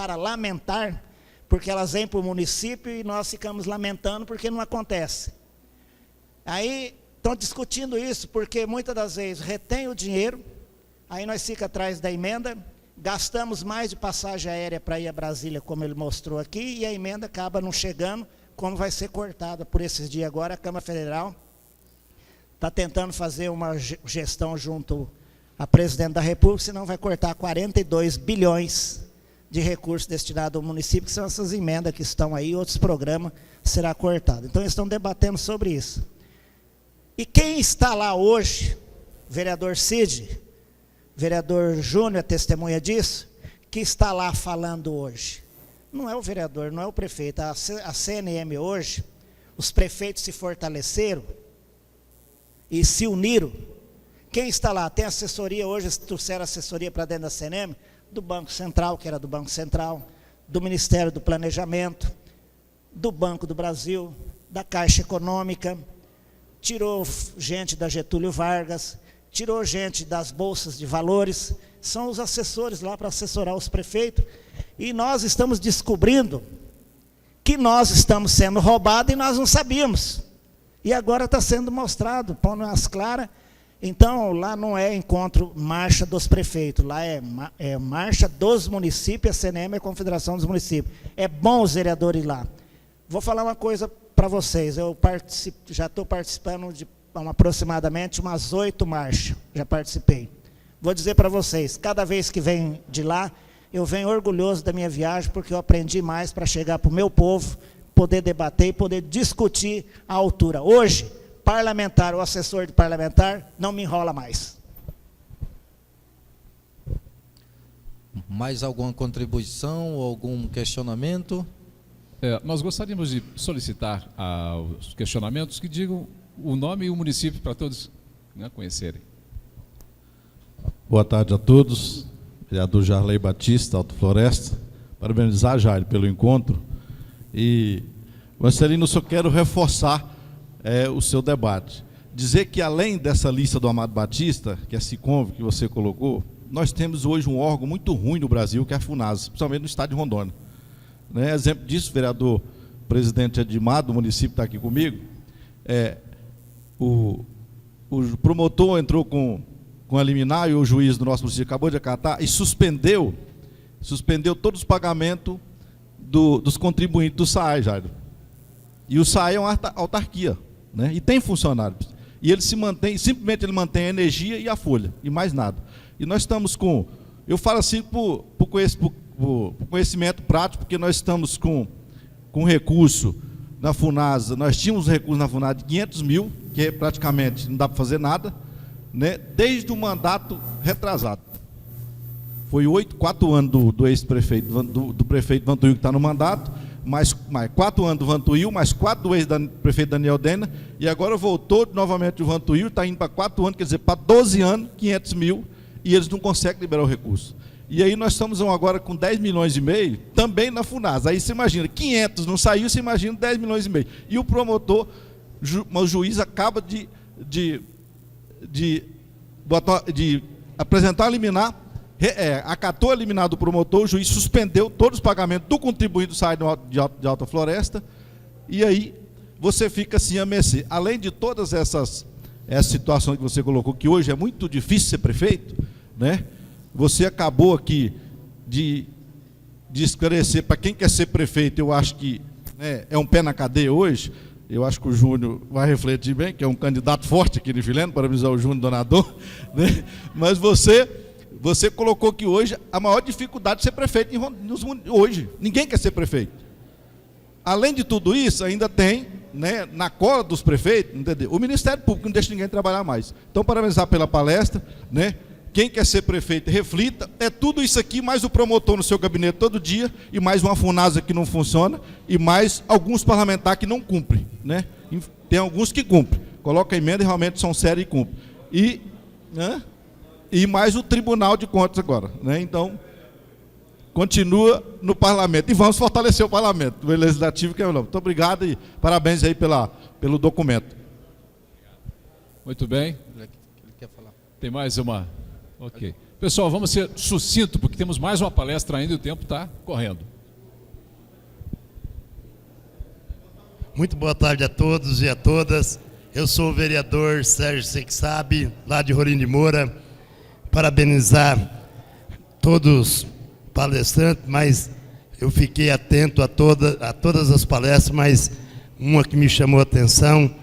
Speaker 4: parlamentar, porque elas vêm para o município e nós ficamos lamentando porque não acontece. Aí estão discutindo isso, porque muitas das vezes retém o dinheiro, aí nós ficamos atrás da emenda, gastamos mais de passagem aérea para ir a Brasília, como ele mostrou aqui, e a emenda acaba não chegando, como vai ser cortada por esses dias agora. A Câmara Federal está tentando fazer uma gestão junto a presidente da República, senão vai cortar 42 bilhões de recursos destinados ao município, que são essas emendas que estão aí, outros programas será cortado. Então, eles estão debatendo sobre isso. E quem está lá hoje, vereador Cid, vereador Júnior, testemunha disso, que está lá falando hoje? Não é o vereador, não é o prefeito. A CNM hoje, os prefeitos se fortaleceram e se uniram. Quem está lá? Tem assessoria hoje, trouxeram assessoria para dentro da CNM, do Banco Central, que era do Banco Central, do Ministério do Planejamento, do Banco do Brasil, da Caixa Econômica, tirou gente da Getúlio Vargas, tirou gente das bolsas de valores, são os assessores lá para assessorar os prefeitos, e nós estamos descobrindo que nós estamos sendo roubados e nós não sabíamos. E agora está sendo mostrado, pondo as claras. Então, lá não é encontro, marcha dos prefeitos, lá é marcha dos municípios, a CNM é a Confederação dos Municípios. É bom os vereadores ir lá. Vou falar uma coisa para vocês, eu já estou participando de aproximadamente umas 8 marchas, já participei. Vou dizer para vocês, cada vez que venho de lá, eu venho orgulhoso da minha viagem, porque eu aprendi mais para chegar para o meu povo, poder debater e poder discutir a altura. Hoje, parlamentar ou assessor de parlamentar, não me enrola mais.
Speaker 2: Mais alguma contribuição ou algum questionamento?
Speaker 1: Nós gostaríamos de solicitar aos questionamentos que digam o nome e o município para todos, né, conhecerem.
Speaker 5: Boa tarde a todos. Vereador Jarley Batista, Alto Floresta. Parabenizar, Jair, pelo encontro. E, Marcelino, eu só quero reforçar o seu debate. Dizer que, além dessa lista do Amado Batista, que é a SICONV, que você colocou, nós temos hoje um órgão muito ruim no Brasil, que é a FUNASA, principalmente no estado de Rondônia. Né? Exemplo disso, vereador presidente Edmar, do município, está aqui comigo. O promotor entrou com a liminar e o juiz do nosso município acabou de acatar e suspendeu todos os pagamentos dos contribuintes do SAAI, Jairo. E o SAAI é uma autarquia, né? E tem funcionários. E ele simplesmente ele mantém a energia e a folha, e mais nada. E nós estamos com, eu falo assim por conhecimento prático, porque nós estamos com recurso na FUNASA, nós tínhamos recurso na FUNASA de 500 mil, que praticamente não dá para fazer nada, né, desde o mandato retrasado. Foi 4 anos do ex-prefeito, do prefeito Vantuil, que está no mandato, mais 4 anos do Vantuil, mais 4 do ex-prefeito Daniel Dena, e agora voltou novamente o Vantuil, está indo para 4 anos, quer dizer, para 12 anos, 500 mil, e eles não conseguem liberar o recurso. E aí nós estamos agora com 10 milhões e meio, também na FUNASA. Aí você imagina, 500 não saiu, você imagina 10 milhões e meio. E o promotor, o juiz acaba de apresentar a liminar, acatou a liminar do promotor, o juiz suspendeu todos os pagamentos do contribuinte do SAAI de Alta Floresta, e aí você fica assim a mercê. Além de todas essas situações que você colocou, que hoje é muito difícil ser prefeito, né? Você acabou aqui de esclarecer para quem quer ser prefeito, eu acho que, né, é um pé na cadeia hoje. Eu acho que o Júnior vai refletir bem, que é um candidato forte aqui de Vilhena, parabenizar o Júnior Donador, né? Mas você colocou que hoje a maior dificuldade de ser prefeito hoje. Ninguém quer ser prefeito. Além de tudo isso, ainda tem, né, na cola dos prefeitos, entendeu? O Ministério Público não deixa ninguém trabalhar mais. Então, parabenizar pela palestra, né? Quem quer ser prefeito, reflita. É tudo isso aqui, mais o promotor no seu gabinete todo dia, e mais uma FUNASA que não funciona, e mais alguns parlamentares que não cumprem, né? Tem alguns que cumprem. Coloca a emenda e realmente são sérios e cumprem. E mais o Tribunal de Contas agora, né? Então, continua no parlamento. E vamos fortalecer o parlamento, o legislativo, que é o nome. Muito obrigado e parabéns aí pelo documento.
Speaker 1: Muito bem.
Speaker 2: Ele quer falar.
Speaker 1: Tem mais uma? Ok. Pessoal, vamos ser sucinto, porque temos mais uma palestra ainda e o tempo está correndo.
Speaker 6: Muito boa tarde a todos e a todas. Eu sou o vereador Sérgio Seixabe, lá de Rolim de Moura. Parabenizar todos os palestrantes, mas eu fiquei atento a todas as palestras, mas uma que me chamou a atenção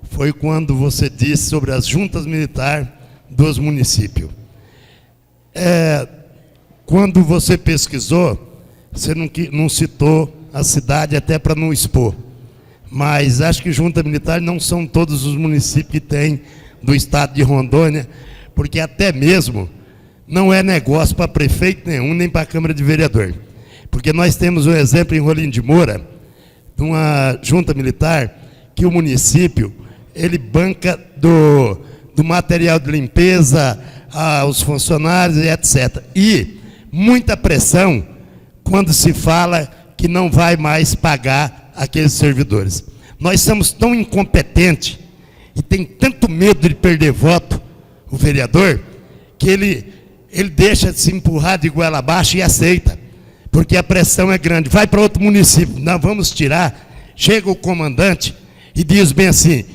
Speaker 6: foi quando você disse sobre as juntas militares dos municípios. quando você pesquisou, você não citou a cidade até para não expor. Mas acho que junta militar não são todos os municípios que tem do estado de Rondônia, porque até mesmo não é negócio para prefeito nenhum, nem para a Câmara de Vereador. Porque nós temos um exemplo em Rolim de Moura, de uma junta militar, que o município, ele banca do material de limpeza, aos funcionários, etc. E muita pressão quando se fala que não vai mais pagar aqueles servidores. Nós somos tão incompetentes e tem tanto medo de perder voto, o vereador, que ele deixa de se empurrar de goela abaixo e aceita, porque a pressão é grande. Vai para outro município, nós vamos tirar. Chega o comandante e diz bem assim: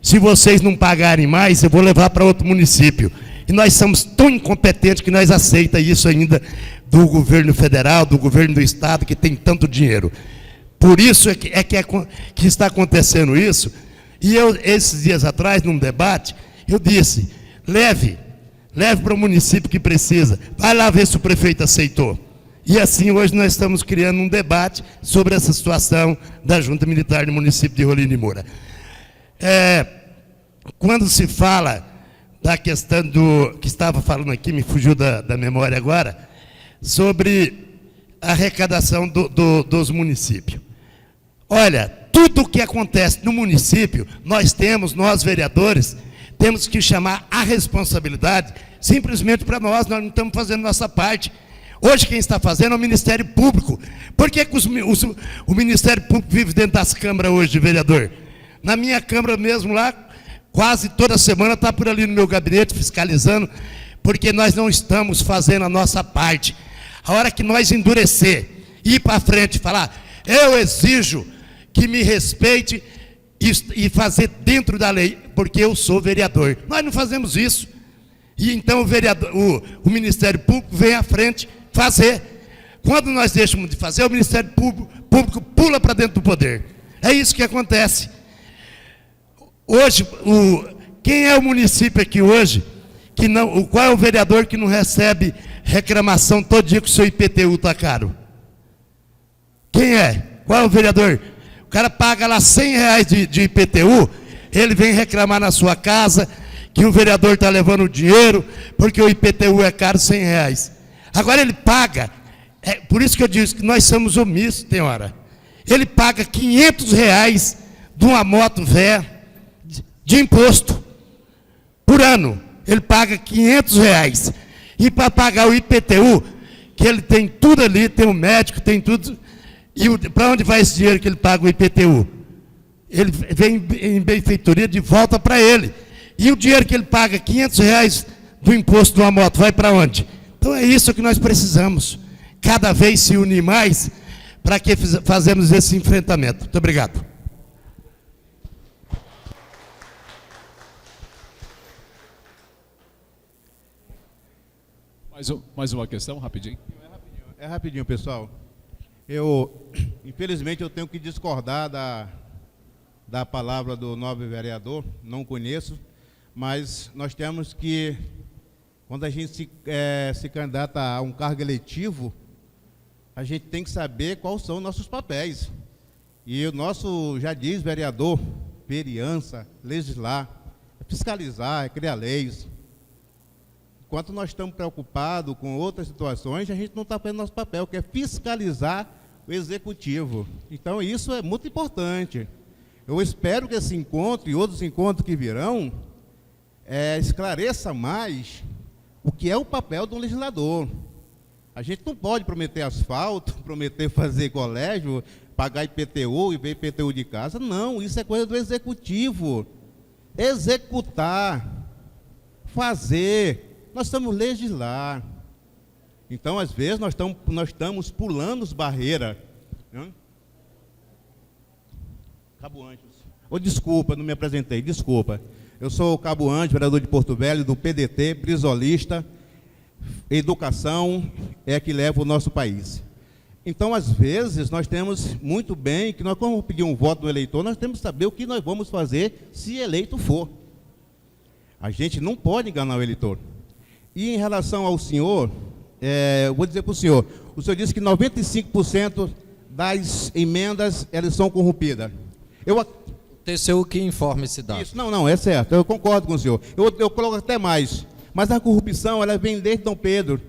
Speaker 6: se vocês não pagarem mais, eu vou levar para outro município. E nós somos tão incompetentes que nós aceitamos isso ainda do governo federal, do governo do estado, que tem tanto dinheiro. Por isso que está acontecendo isso. E eu, esses dias atrás, num debate, eu disse: leve para o município que precisa, vai lá ver se o prefeito aceitou. E assim, hoje nós estamos criando um debate sobre essa situação da Junta Militar do município de Rolim de Moura. Quando se fala da questão que estava falando aqui, me fugiu da memória agora, sobre a arrecadação dos municípios. Olha, tudo o que acontece no município, nós vereadores, temos que chamar a responsabilidade simplesmente para nós não estamos fazendo nossa parte. Hoje quem está fazendo é o Ministério Público. Por que o Ministério Público vive dentro das câmaras hoje, de vereador? Na minha câmara mesmo lá, quase toda semana está por ali no meu gabinete fiscalizando, porque nós não estamos fazendo a nossa parte. A hora que nós endurecer, ir para frente e falar: eu exijo que me respeite e fazer dentro da lei, porque eu sou vereador. Nós não fazemos isso. E então o Ministério Público vem à frente fazer. Quando nós deixamos de fazer, o Ministério Público pula para dentro do poder. É isso que acontece. Hoje, quem é o município aqui hoje, qual é o vereador que não recebe reclamação todo dia que o seu IPTU está caro? Quem é? Qual é o vereador? O cara paga lá R$100 de IPTU, ele vem reclamar na sua casa que o vereador está levando o dinheiro, porque o IPTU é caro, R$100. Agora ele paga, por isso que eu disse que nós somos omissos, tem hora. Ele paga R$500 de uma moto velha, de imposto, por ano. Ele paga R$500. E para pagar o IPTU, que ele tem tudo ali, tem o médico, tem tudo. E para onde vai esse dinheiro que ele paga o IPTU? Ele vem em benfeitoria de volta para ele. E o dinheiro que ele paga, R$500 do imposto de uma moto, vai para onde? Então é isso que nós precisamos. Cada vez se unir mais para que fazemos esse enfrentamento. Muito obrigado.
Speaker 1: Mais uma questão, rapidinho.
Speaker 7: É rapidinho, pessoal. Infelizmente, eu tenho que discordar da palavra do nobre vereador, não conheço, mas nós temos que, quando a gente se candidata a um cargo eletivo, a gente tem que saber quais são os nossos papéis. E o nosso, já diz vereador, vereança, legislar, fiscalizar, criar leis. Enquanto nós estamos preocupados com outras situações, a gente não está fazendo nosso papel, que é fiscalizar o executivo. Então, isso é muito importante. Eu espero que esse encontro e outros encontros que virão esclareça mais o que é o papel do legislador. A gente não pode prometer asfalto, prometer fazer colégio, pagar IPTU e ver IPTU de casa. Não, isso é coisa do executivo. Executar, fazer. Nós estamos legislar. Então, às vezes, nós estamos pulando as barreiras. Né? Cabo Anjos. Desculpa, não me apresentei, desculpa. Eu sou o Cabo Anjos, vereador de Porto Velho, do PDT, brisolista. Educação é a que leva o nosso país. Então, às vezes, nós temos muito bem, que nós, quando pedir um voto do eleitor, nós temos que saber o que nós vamos fazer se eleito for. A gente não pode enganar o eleitor. E em relação ao senhor, eu vou dizer para o senhor disse que 95% das emendas, elas são corrompidas.
Speaker 2: TCU que informa esse dado.
Speaker 7: Isso, não, é certo, eu concordo com o senhor. Eu coloco até mais. Mas a corrupção, ela vem desde Dom Pedro,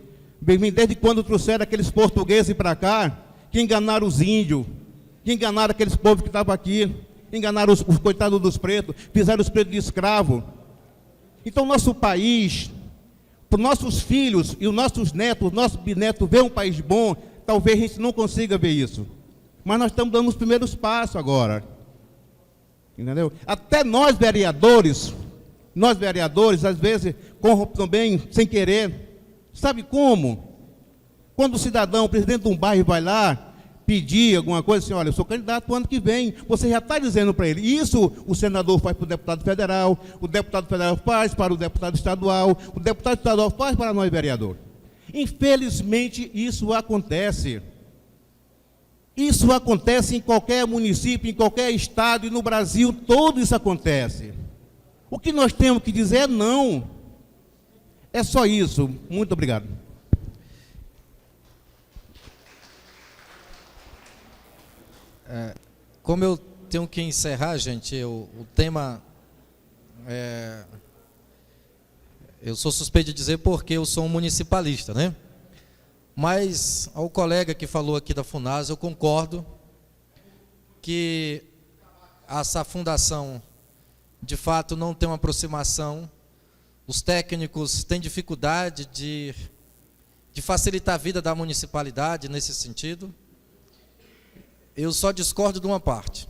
Speaker 7: vem desde quando trouxeram aqueles portugueses para cá, que enganaram os índios, que enganaram aqueles povos que estavam aqui, enganaram os coitados dos pretos, fizeram os pretos de escravo. Então, nosso país, para os nossos filhos e os nossos netos, os nossos bisnetos, ver um país bom, talvez a gente não consiga ver isso. Mas nós estamos dando os primeiros passos agora. Entendeu? Até nós vereadores, às vezes, corrompem também, sem querer. Sabe como? Quando o cidadão, o presidente de um bairro vai lá, pedir alguma coisa, assim, olha, eu sou candidato para o ano que vem, você já está dizendo para ele. Isso o senador faz para o deputado federal, o deputado federal faz para o deputado estadual, o deputado estadual faz para nós vereadores. Infelizmente, isso acontece. Isso acontece em qualquer município, em qualquer estado e no Brasil, todo isso acontece. O que nós temos que dizer é não. É só isso. Muito obrigado.
Speaker 2: Como eu tenho que encerrar, gente, o tema... eu sou suspeito de dizer porque eu sou um municipalista, né? Mas ao colega que falou aqui da FUNASA, eu concordo que essa fundação, de fato, não tem uma aproximação. Os técnicos têm dificuldade de facilitar a vida da municipalidade nesse sentido. Eu só discordo de uma parte,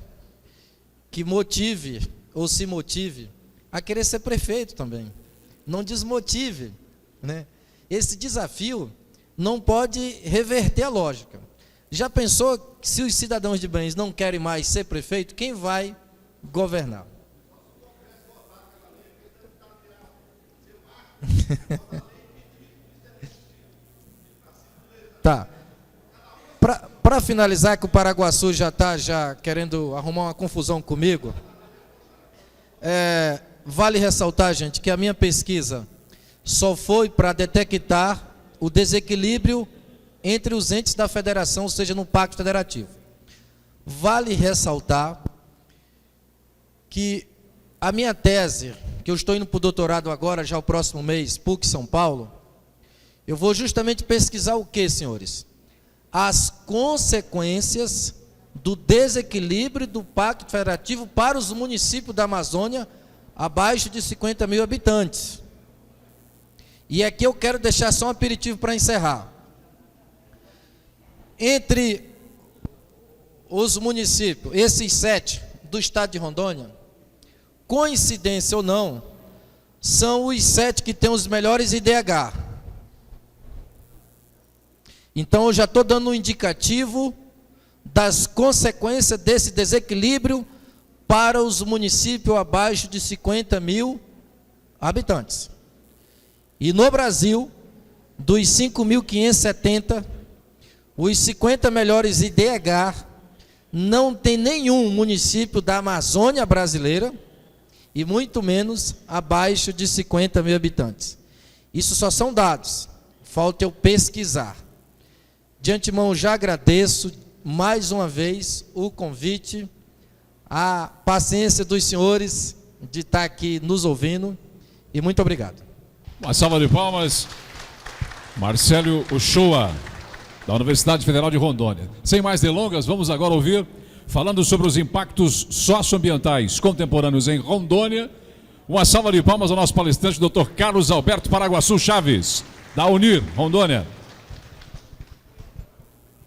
Speaker 2: que motive ou se motive a querer ser prefeito também. Não desmotive, né? Esse desafio não pode reverter a lógica. Já pensou que se os cidadãos de bens não querem mais ser prefeito, quem vai governar? Tá. Para finalizar, que o Paraguaçu já está querendo arrumar uma confusão comigo, vale ressaltar, gente, que a minha pesquisa só foi para detectar o desequilíbrio entre os entes da federação, ou seja, no pacto federativo. Vale ressaltar que a minha tese, que eu estou indo para o doutorado agora, já o próximo mês, PUC São Paulo, eu vou justamente pesquisar o que, senhores? As consequências do desequilíbrio do pacto federativo para os municípios da Amazônia abaixo de 50 mil habitantes. E aqui eu quero deixar só um aperitivo para encerrar. Entre os municípios, esses 7 do estado de Rondônia, coincidência ou não, são os 7 que têm os melhores IDH. Então eu já estou dando um indicativo das consequências desse desequilíbrio para os municípios abaixo de 50 mil habitantes. E no Brasil, dos 5.570, os 50 melhores IDH, não tem nenhum município da Amazônia brasileira, e muito menos abaixo de 50 mil habitantes. Isso só são dados, falta eu pesquisar. De antemão, já agradeço mais uma vez o convite, a paciência dos senhores de estar aqui nos ouvindo, e muito obrigado.
Speaker 1: Uma salva de palmas, Marcelo Uchoa, da Universidade Federal de Rondônia. Sem mais delongas, vamos agora ouvir, falando sobre os impactos socioambientais contemporâneos em Rondônia, uma salva de palmas ao nosso palestrante, Dr. Carlos Alberto Paraguaçu Chaves, da UNIR, Rondônia.